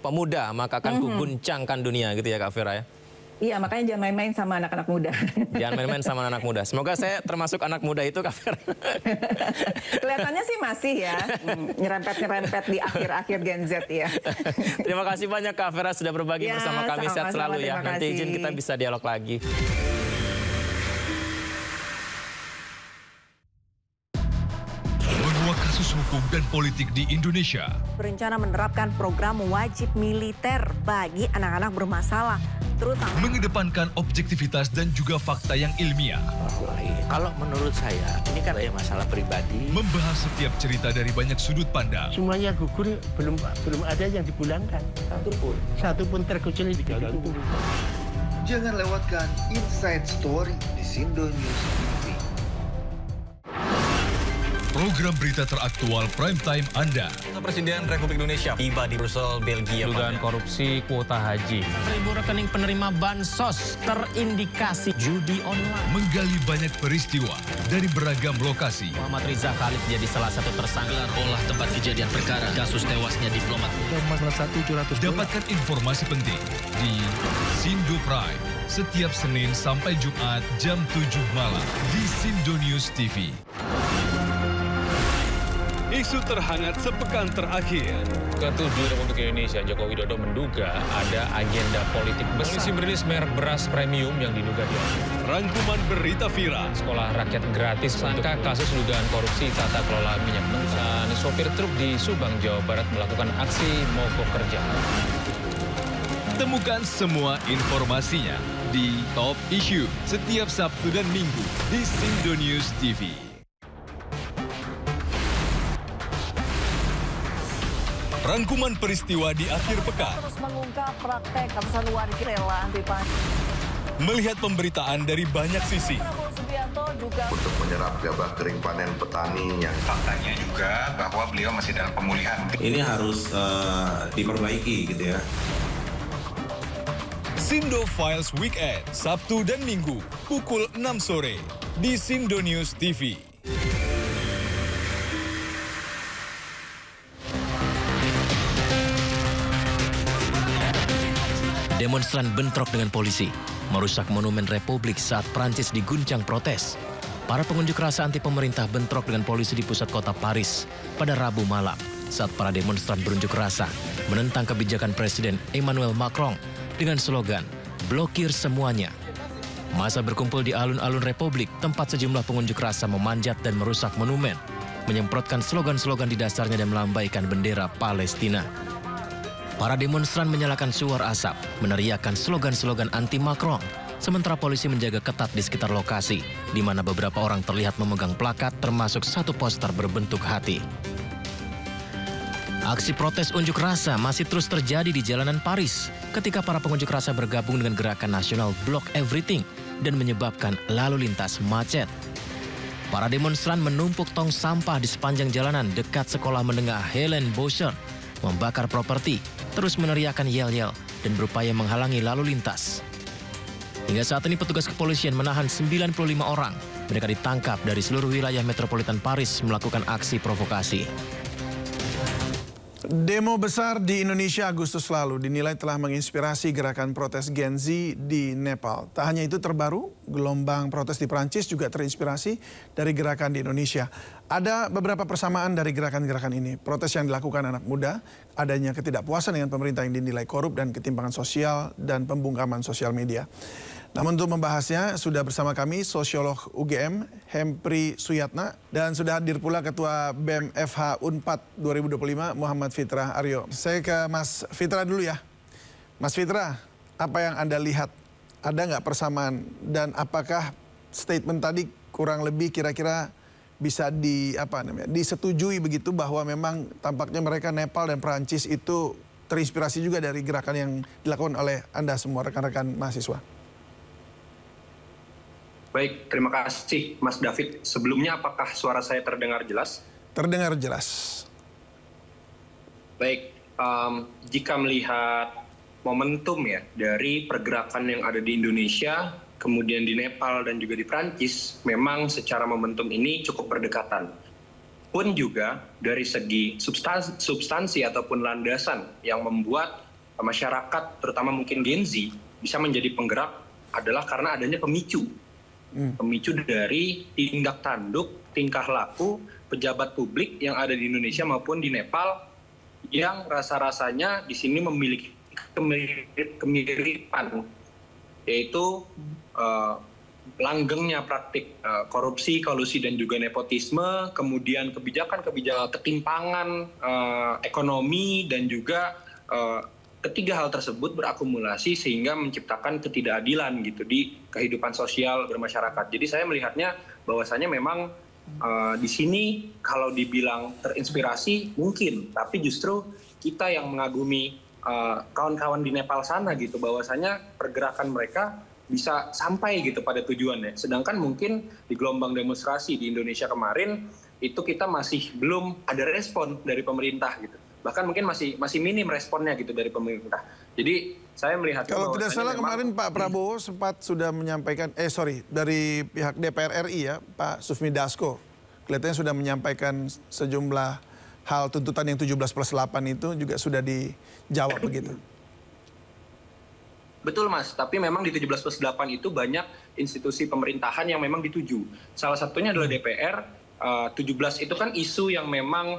pemuda maka akan kuguncangkan dunia gitu ya Kak Fira ya. Iya, makanya jangan main-main sama anak-anak muda. Jangan main-main sama anak muda. Semoga saya termasuk anak muda itu, Kak Fira. Kelihatannya sih masih ya, nyerempet-nyerempet di akhir-akhir Gen Z ya. Terima kasih banyak Kak Fira sudah berbagi bersama kami. Sehat selalu ya. Nanti izin kita bisa dialog lagi. Menguak kasus hukum dan politik di Indonesia. Berencana menerapkan program wajib militer bagi anak-anak bermasalah, terutama mengedepankan objektivitas dan juga fakta yang ilmiah. Kalau menurut saya, ini kan masalah pribadi. Membahas setiap cerita dari banyak sudut pandang. Semuanya gugur, belum ada yang dipulangkan. Satu pun terkecuali digantung. Jangan lewatkan Inside Story di Sindo News TV. Program berita teraktual prime time Anda. Presiden Republik Indonesia tiba di Brussel, Belgia. Dugaan korupsi kuota haji. 1.000 rekening penerima bansos terindikasi judi online. Menggali banyak peristiwa dari beragam lokasi. Muhammad Riza Khalid jadi salah satu tersangka. Olah tempat kejadian perkara kasus tewasnya diplomat. Dapatkan informasi penting di Sindo Prime setiap Senin sampai Jumat jam 7 malam di Sindo News TV. Isu terhangat sepekan terakhir. Ke-7 Republik Indonesia, Joko Widodo menduga ada agenda politik besar. Polisi merilis merek beras premium yang diduga diambil. Rangkuman berita viral. Sekolah rakyat gratis untuk kasus dugaan korupsi tata kelola minyak mentah. Sopir truk di Subang, Jawa Barat melakukan aksi mogok kerja. Temukan semua informasinya di Top Issue setiap Sabtu dan Minggu di Sindo News TV. Rangkuman peristiwa di akhir pekan. Terus mengungkap praktek ratusan warga rela anti pajak. Melihat pemberitaan dari banyak sisi. Prabowo Subianto juga untuk menyerap gabah kering panen petani yang faktanya juga bahwa beliau masih dalam pemulihan. Ini harus diperbaiki gitu ya. Sindo Files Weekend, Sabtu dan Minggu, pukul 6 sore di Sindo News TV. Demonstran bentrok dengan polisi, merusak monumen Republik saat Prancis diguncang protes. Para pengunjuk rasa anti pemerintah bentrok dengan polisi di pusat kota Paris pada Rabu malam saat para demonstran berunjuk rasa menentang kebijakan Presiden Emmanuel Macron dengan slogan "Blokir semuanya". Massa berkumpul di alun-alun Republik, tempat sejumlah pengunjuk rasa memanjat dan merusak monumen, menyemprotkan slogan-slogan di dasarnya dan melambaikan bendera Palestina. Para demonstran menyalakan suar asap, meneriakkan slogan-slogan anti-Macron, sementara polisi menjaga ketat di sekitar lokasi, di mana beberapa orang terlihat memegang plakat termasuk satu poster berbentuk hati. Aksi protes unjuk rasa masih terus terjadi di jalanan Paris ketika para pengunjuk rasa bergabung dengan gerakan nasional Block Everything dan menyebabkan lalu lintas macet. Para demonstran menumpuk tong sampah di sepanjang jalanan dekat sekolah menengah Helen Boucher, membakar properti, terus meneriakkan yel-yel dan berupaya menghalangi lalu lintas. Hingga saat ini petugas kepolisian menahan 95 orang. Mereka ditangkap dari seluruh wilayah metropolitan Paris melakukan aksi provokasi. Demo besar di Indonesia Agustus lalu dinilai telah menginspirasi gerakan protes Gen Z di Nepal. Tak hanya itu, terbaru gelombang protes di Prancis juga terinspirasi dari gerakan di Indonesia. Ada beberapa persamaan dari gerakan-gerakan ini. Protes yang dilakukan anak muda, adanya ketidakpuasan dengan pemerintah yang dinilai korup dan ketimpangan sosial dan pembungkaman sosial media. Namun untuk membahasnya sudah bersama kami sosiolog UGM Hempri Suyatna dan sudah hadir pula Ketua BEM FH Unpad 2025 Muhammad Fitra Aryo. Saya ke Mas Fitra dulu ya. Mas Fitra, apa yang Anda lihat? Ada nggak persamaan dan apakah statement tadi kurang lebih kira-kira bisa disetujui begitu bahwa memang tampaknya mereka Nepal dan Perancis itu terinspirasi juga dari gerakan yang dilakukan oleh Anda semua rekan-rekan mahasiswa. Baik, terima kasih Mas David. Sebelumnya apakah suara saya terdengar jelas? Terdengar jelas. Baik, jika melihat momentum ya dari pergerakan yang ada di Indonesia, kemudian di Nepal dan juga di Prancis, memang secara momentum ini cukup berdekatan. Pun juga dari segi substansi ataupun landasan yang membuat masyarakat, terutama mungkin Gen Z, bisa menjadi penggerak adalah karena adanya pemicu. Pemicu dari tindak tanduk, tingkah laku pejabat publik yang ada di Indonesia maupun di Nepal yang rasa-rasanya di sini memiliki kemiripan, yaitu langgengnya praktik korupsi, kolusi dan juga nepotisme, kemudian kebijakan-kebijakan ketimpangan ekonomi dan juga ketiga hal tersebut berakumulasi sehingga menciptakan ketidakadilan gitu di kehidupan sosial bermasyarakat. Jadi saya melihatnya bahwasanya memang di sini kalau dibilang terinspirasi mungkin, tapi justru kita yang mengagumi kawan-kawan di Nepal sana gitu, bahwasanya pergerakan mereka bisa sampai gitu pada tujuannya. Sedangkan mungkin di gelombang demonstrasi di Indonesia kemarin itu kita masih belum ada respon dari pemerintah gitu. Bahkan mungkin masih minim responnya gitu dari pemerintah. Jadi saya melihat kalau tidak salah kemarin Pak Prabowo sempat sudah menyampaikan dari pihak DPR RI ya, Pak Sufmi Dasko kelihatannya sudah menyampaikan sejumlah hal tuntutan yang 17+8 itu juga sudah dijawab begitu. Betul Mas, tapi memang di 17+8 itu banyak institusi pemerintahan yang memang dituju. Salah satunya adalah DPR. 17 itu kan isu yang memang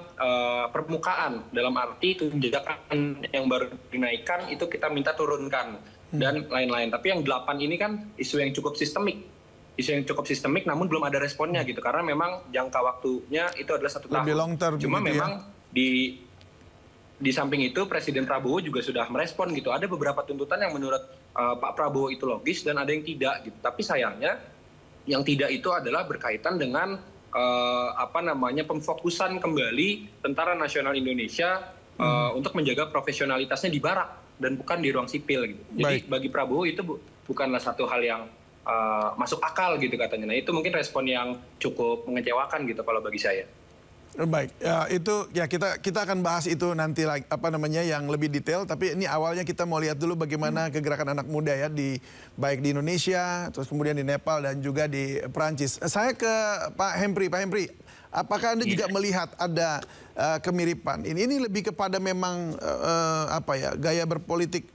permukaan, dalam arti tunjangan yang baru dinaikkan itu kita minta turunkan dan lain-lain. Tapi yang 8 ini kan isu yang cukup sistemik. Isu yang cukup sistemik namun belum ada responnya gitu, karena memang jangka waktunya itu adalah 1 tahun. Lebih long term. Cuma memang di samping itu Presiden Prabowo juga sudah merespon gitu. Ada beberapa tuntutan yang menurut Pak Prabowo itu logis dan ada yang tidak gitu. Tapi sayangnya yang tidak itu adalah berkaitan dengan pemfokusan kembali Tentara Nasional Indonesia untuk menjaga profesionalitasnya di barak dan bukan di ruang sipil gitu. Jadi bagi Prabowo itu bukanlah satu hal yang masuk akal gitu katanya. Nah itu mungkin respon yang cukup mengecewakan gitu kalau bagi saya. Baik, ya, itu ya kita akan bahas itu nanti lagi yang lebih detail. Tapi ini awalnya kita mau lihat dulu bagaimana kegerakan anak muda ya baik di Indonesia, terus kemudian di Nepal dan juga di Perancis. Saya ke Pak Hempri. Pak Hempri, apakah Anda juga melihat ada kemiripan? Ini lebih kepada memang gaya berpolitik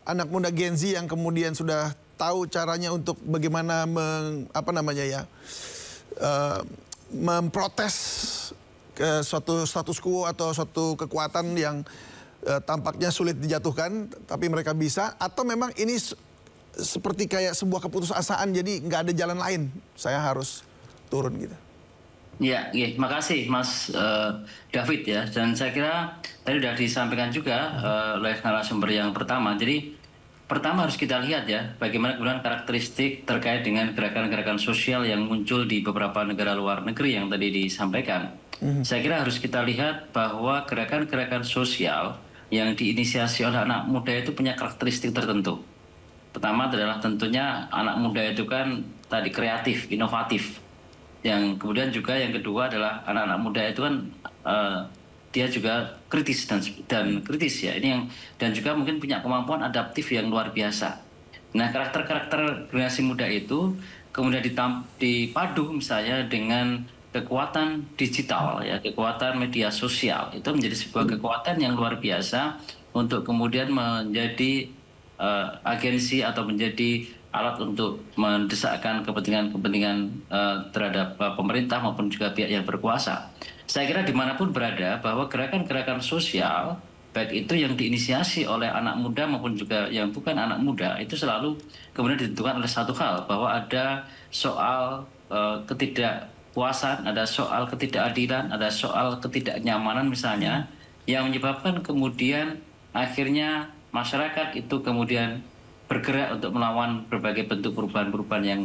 anak muda Gen Z yang kemudian sudah tahu caranya untuk bagaimana memprotes ke suatu status quo atau suatu kekuatan yang tampaknya sulit dijatuhkan, tapi mereka bisa, atau memang ini seperti kayak sebuah keputusasaan, jadi nggak ada jalan lain, saya harus turun gitu. Ya, makasih Mas David ya, dan saya kira tadi sudah disampaikan juga oleh narasumber yang pertama. Jadi pertama harus kita lihat ya, bagaimana kemudian karakteristik terkait dengan gerakan-gerakan sosial yang muncul di beberapa negara luar negeri yang tadi disampaikan. Saya kira harus kita lihat bahwa gerakan-gerakan sosial yang diinisiasi oleh anak muda itu punya karakteristik tertentu. Pertama adalah tentunya anak muda itu kan tadi kreatif, inovatif. Yang kemudian juga yang kedua adalah anak-anak muda itu kan dia juga kritis dan kritis ya. Ini yang dan juga mungkin punya kemampuan adaptif yang luar biasa. Nah, karakter-karakter generasi muda itu kemudian dipadu misalnya dengan kekuatan digital ya, kekuatan media sosial itu menjadi sebuah kekuatan yang luar biasa untuk kemudian menjadi agensi atau menjadi alat untuk mendesakkan kepentingan-kepentingan terhadap pemerintah maupun juga pihak yang berkuasa. Saya kira dimanapun berada bahwa gerakan-gerakan sosial baik itu yang diinisiasi oleh anak muda maupun juga yang bukan anak muda itu selalu kemudian ditentukan oleh satu hal, bahwa ada soal ketidakpuasan, ada soal ketidakadilan, ada soal ketidaknyamanan misalnya, yang menyebabkan kemudian akhirnya masyarakat itu kemudian bergerak untuk melawan berbagai bentuk perubahan-perubahan yang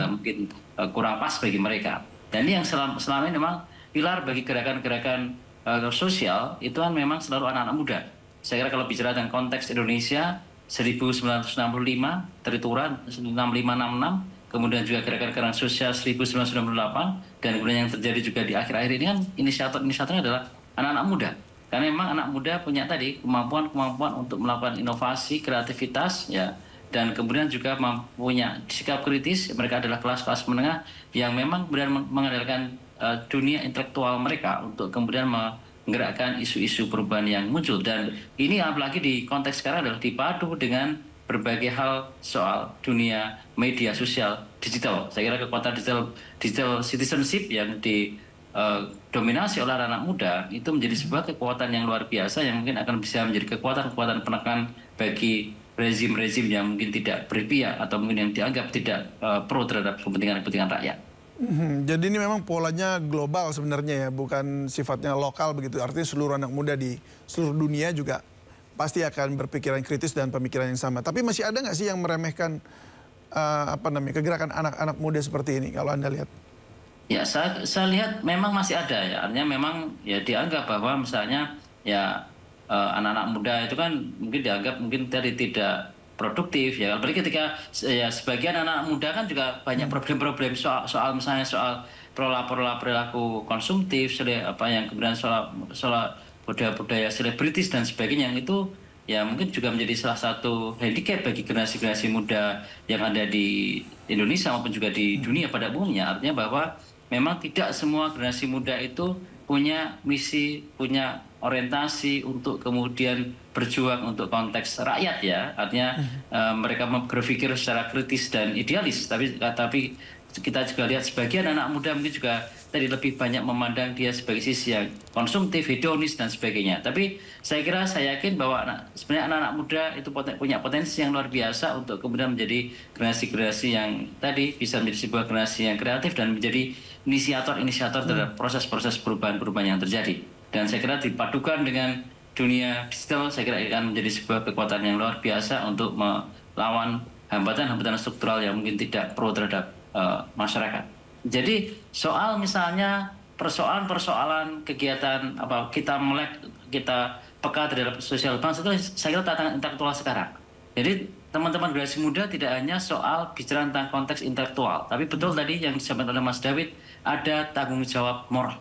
mungkin kurang pas bagi mereka. Dan ini yang selama ini memang pilar bagi gerakan-gerakan sosial itu kan memang selalu anak-anak muda. Saya kira kalau bicara tentang konteks Indonesia 1965, Trituran 6566, kemudian juga gerakan-gerakan sosial 1998, dan kemudian yang terjadi juga di akhir-akhir ini kan inisiatornya adalah anak-anak muda. Karena memang anak muda punya tadi kemampuan untuk melakukan inovasi, kreativitas, ya, dan kemudian juga punya sikap kritis. Mereka adalah kelas-kelas menengah yang memang kemudian mengandalkan dunia intelektual mereka untuk kemudian menggerakkan isu-isu perubahan yang muncul. Dan ini apalagi di konteks sekarang adalah dipadu dengan berbagai hal soal dunia media sosial digital. Saya kira kekuatan digital citizenship yang didominasi oleh anak muda itu menjadi sebuah kekuatan yang luar biasa yang mungkin akan bisa menjadi kekuatan penekan bagi rezim-rezim yang mungkin tidak berpihak atau mungkin yang dianggap tidak pro terhadap kepentingan rakyat. Jadi ini memang polanya global sebenarnya ya, bukan sifatnya lokal begitu. Artinya seluruh anak muda di seluruh dunia juga pasti akan berpikiran kritis dan pemikiran yang sama. Tapi masih ada nggak sih yang meremehkan kegerakan anak-anak muda seperti ini kalau Anda lihat? Ya, saya lihat memang masih ada ya. Artinya memang ya dianggap bahwa misalnya ya anak-anak muda itu kan mungkin dianggap mungkin tadi tidak produktif ya. Apalagi ketika ya sebagian anak muda kan juga banyak problem-problem soal misalnya soal pola perilaku konsumtif, yang kemudian soal budaya selebritis dan sebagainya, yang itu ya mungkin juga menjadi salah satu handicap bagi generasi-generasi muda yang ada di Indonesia maupun juga di dunia pada umumnya. Artinya bahwa memang tidak semua generasi muda itu punya misi, punya orientasi untuk kemudian berjuang untuk konteks rakyat ya. Artinya mereka berpikir secara kritis dan idealis. Tapi kita juga lihat sebagian anak muda mungkin juga tadi lebih banyak memandang dia sebagai sisi yang konsumtif, hedonis dan sebagainya. Tapi saya yakin bahwa sebenarnya anak-anak muda itu punya potensi yang luar biasa untuk kemudian menjadi generasi-generasi yang tadi bisa menjadi sebuah generasi yang kreatif dan menjadi inisiator terhadap proses-proses perubahan-perubahan yang terjadi. Dan saya kira dipadukan dengan dunia digital, saya kira akan menjadi sebuah kekuatan yang luar biasa untuk melawan hambatan-hambatan struktural yang mungkin tidak pro terhadap masyarakat. Jadi soal misalnya persoalan kegiatan kita peka terhadap sosial bangsa itu saya kira tantangan intelektual sekarang. Jadi teman-teman generasi muda tidak hanya soal bicara tentang konteks intelektual, tapi betul tadi yang disampaikan oleh Mas David, ada tanggung jawab moral.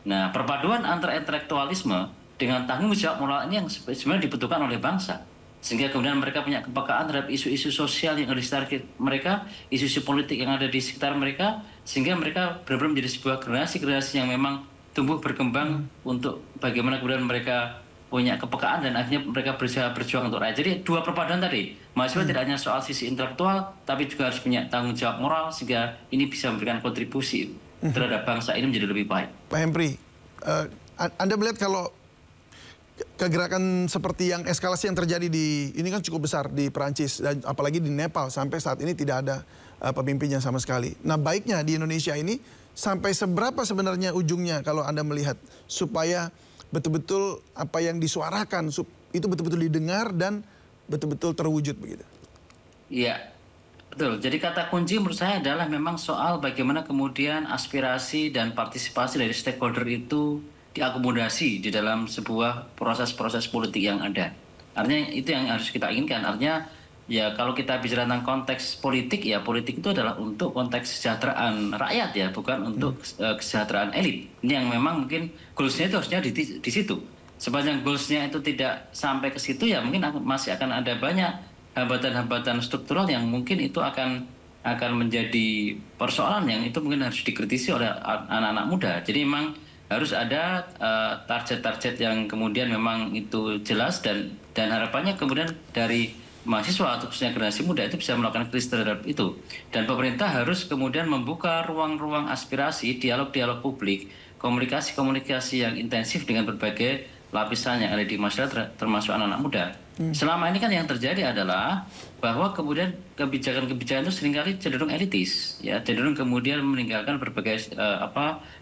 Nah, perpaduan antara intelektualisme dengan tanggung jawab moral ini yang sebenarnya dibutuhkan oleh bangsa. Sehingga kemudian mereka punya kepekaan terhadap isu-isu sosial yang ada di sekitar mereka, isu-isu politik yang ada di sekitar mereka, sehingga mereka benar-benar menjadi sebuah generasi yang memang tumbuh berkembang untuk bagaimana kemudian mereka punya kepekaan dan akhirnya mereka berjuang untuk rakyat. Jadi dua perpaduan tadi, mahasiswa tidak hanya soal sisi intelektual, tapi juga harus punya tanggung jawab moral sehingga ini bisa memberikan kontribusi terhadap bangsa ini menjadi lebih baik. Pak Hempri, Anda melihat kalau kegerakan seperti yang eskalasi yang terjadi ini kan cukup besar di Perancis dan apalagi di Nepal sampai saat ini tidak ada pemimpinnya sama sekali. Nah, baiknya di Indonesia ini sampai seberapa sebenarnya ujungnya kalau Anda melihat supaya betul-betul apa yang disuarakan itu betul-betul didengar dan betul-betul terwujud begitu? Iya, betul. Jadi kata kunci menurut saya adalah memang soal bagaimana kemudian aspirasi dan partisipasi dari stakeholder itu diakomodasi di dalam sebuah proses-proses politik yang ada. Artinya itu yang harus kita inginkan. Artinya ya kalau kita bicara tentang konteks politik, ya politik itu adalah untuk konteks kesejahteraan rakyat ya, bukan untuk kesejahteraan elit. Ini yang memang mungkin goals-nya itu harusnya di situ. Sepanjang goals-nya itu tidak sampai ke situ ya mungkin masih akan ada banyak hambatan-hambatan struktural yang mungkin itu akan menjadi persoalan yang itu mungkin harus dikritisi oleh anak-anak muda. Jadi memang harus ada target-target yang kemudian memang itu jelas dan harapannya kemudian dari mahasiswa atau khususnya generasi muda itu bisa melakukan kritis terhadap itu. Dan pemerintah harus kemudian membuka ruang-ruang aspirasi, dialog-dialog publik, komunikasi-komunikasi yang intensif dengan berbagai lapisan yang ada di masyarakat termasuk anak-anak muda. Selama ini kan yang terjadi adalah bahwa kemudian kebijakan-kebijakan itu seringkali cenderung elitis, ya cenderung kemudian meninggalkan berbagai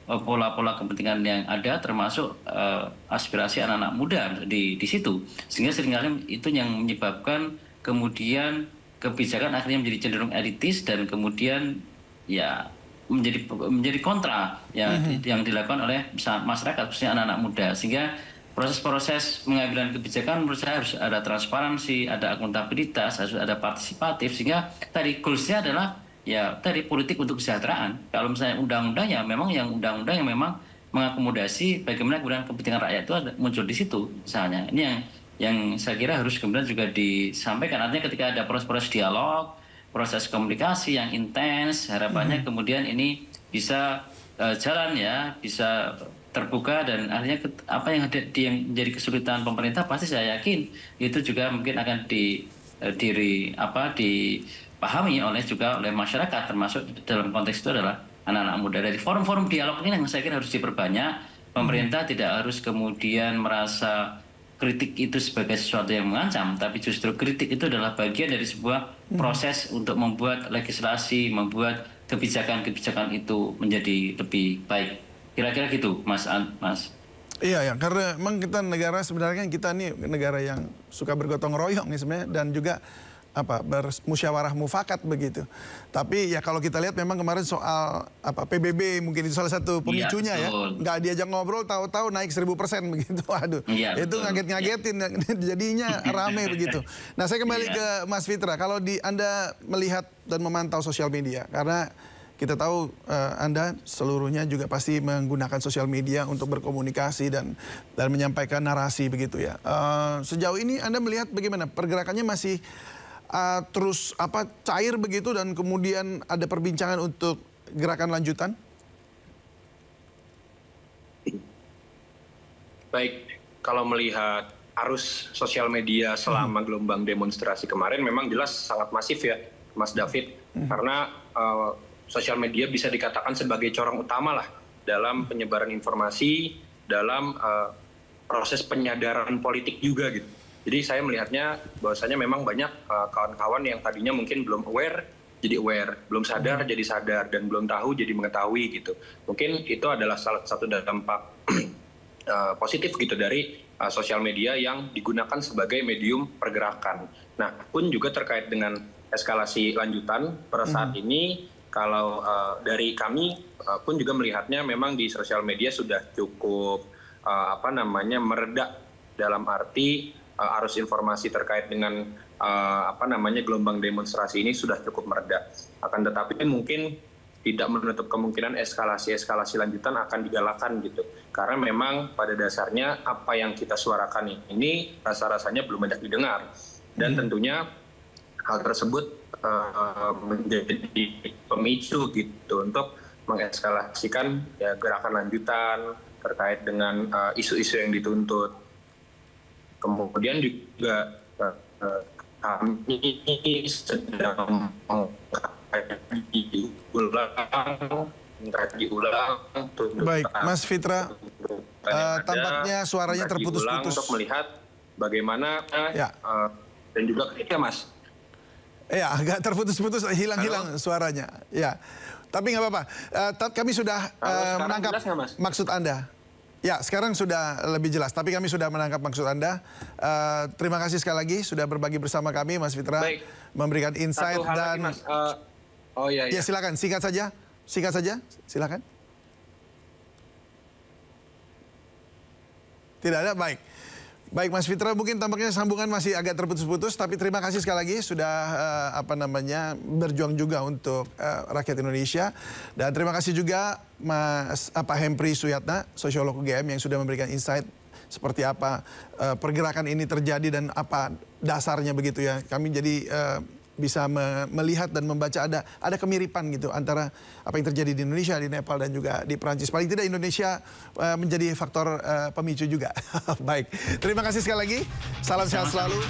pola-pola kepentingan yang ada, termasuk aspirasi anak-anak muda di situ, sehingga seringkali itu yang menyebabkan kemudian kebijakan akhirnya menjadi cenderung elitis dan kemudian ya menjadi kontra yang dilakukan oleh masyarakat, khususnya anak-anak muda, sehingga proses-proses pengambilan kebijakan menurut saya harus ada transparansi, ada akuntabilitas, harus ada partisipatif, sehingga tadi goalsnya adalah ya tadi politik untuk kesejahteraan. Kalau misalnya undang-undang ya memang yang undang-undang yang memang mengakomodasi bagaimana kemudian kepentingan rakyat itu muncul di situ misalnya. Ini yang saya kira harus kemudian juga disampaikan. Artinya ketika ada proses-proses dialog, proses komunikasi yang intens, harapannya kemudian ini bisa jalan ya, bisa terbuka, dan akhirnya apa yang menjadi kesulitan pemerintah pasti saya yakin itu juga mungkin akan dipahami oleh masyarakat, termasuk dalam konteks itu adalah anak-anak muda. Dari forum-forum dialog ini yang saya kira harus diperbanyak. Pemerintah tidak harus kemudian merasa kritik itu sebagai sesuatu yang mengancam, tapi justru kritik itu adalah bagian dari sebuah proses untuk membuat legislasi, membuat kebijakan-kebijakan itu menjadi lebih baik. Kira-kira gitu, Mas. Iya, ya, karena memang kita negara sebenarnya kita nih negara yang suka bergotong royong nih sebenarnya, dan juga bermusyawarah mufakat begitu. Tapi ya kalau kita lihat memang kemarin soal PBB mungkin itu salah satu pemicunya ya. Nggak diajak ngobrol, tahu-tahu naik 1000% begitu. Aduh, itu ngaget-ngagetin, jadinya rame begitu. Nah, saya kembali ke Mas Fitra. Kalau Anda melihat dan memantau sosial media, karena kita tahu Anda seluruhnya juga pasti menggunakan sosial media untuk berkomunikasi dan menyampaikan narasi begitu ya. Sejauh ini Anda melihat bagaimana pergerakannya masih terus cair begitu, dan kemudian ada perbincangan untuk gerakan lanjutan? Baik, kalau melihat arus sosial media selama gelombang demonstrasi kemarin memang jelas sangat masif ya, Mas David. Karena sosial media bisa dikatakan sebagai corong utama lah dalam penyebaran informasi, dalam proses penyadaran politik juga gitu. Jadi saya melihatnya bahwasanya memang banyak kawan-kawan yang tadinya mungkin belum aware jadi aware, belum sadar jadi sadar, dan belum tahu jadi mengetahui gitu. Mungkin itu adalah salah satu dampak positif gitu dari sosial media yang digunakan sebagai medium pergerakan. Nah, pun juga terkait dengan eskalasi lanjutan pada saat ini, kalau dari kami pun juga melihatnya memang di sosial media sudah cukup mereda, dalam arti arus informasi terkait dengan gelombang demonstrasi ini sudah cukup mereda. Akan tetapi mungkin tidak menutup kemungkinan eskalasi lanjutan akan digalakan gitu. Karena memang pada dasarnya apa yang kita suarakan ini rasa-rasanya belum banyak didengar. Dan tentunya hal tersebut menjadi pemicu gitu untuk mengeskalasikan ya, gerakan lanjutan terkait dengan isu-isu yang dituntut. Kemudian juga kami sedang mengkaji ulang. Baik, Mas Fitra, tampaknya suaranya terputus-putus. Untuk melihat bagaimana dan juga ketika Mas. Ya, agak terputus-putus, hilang-hilang suaranya. Ya, tapi nggak apa-apa. Kami sudah menangkap maksud Anda. Ya, sekarang sudah lebih jelas, tapi kami sudah menangkap maksud Anda. Terima kasih sekali lagi sudah berbagi bersama kami, Mas Fitra. Baik. Memberikan insight dan... Lagi, Mas. Ya, silakan, singkat saja, silakan. Tidak ada, baik. Baik, Mas Fitra, mungkin tampaknya sambungan masih agak terputus-putus, tapi terima kasih sekali lagi sudah berjuang juga untuk rakyat Indonesia. Dan terima kasih juga Mas Hempri Suyatna, sosiolog UGM, yang sudah memberikan insight seperti apa pergerakan ini terjadi dan apa dasarnya begitu ya. Kami jadi bisa melihat dan membaca ada kemiripan gitu antara apa yang terjadi di Indonesia, di Nepal, dan juga di Perancis. Paling tidak Indonesia menjadi faktor pemicu juga. Baik, terima kasih sekali lagi. Salam sehat selalu.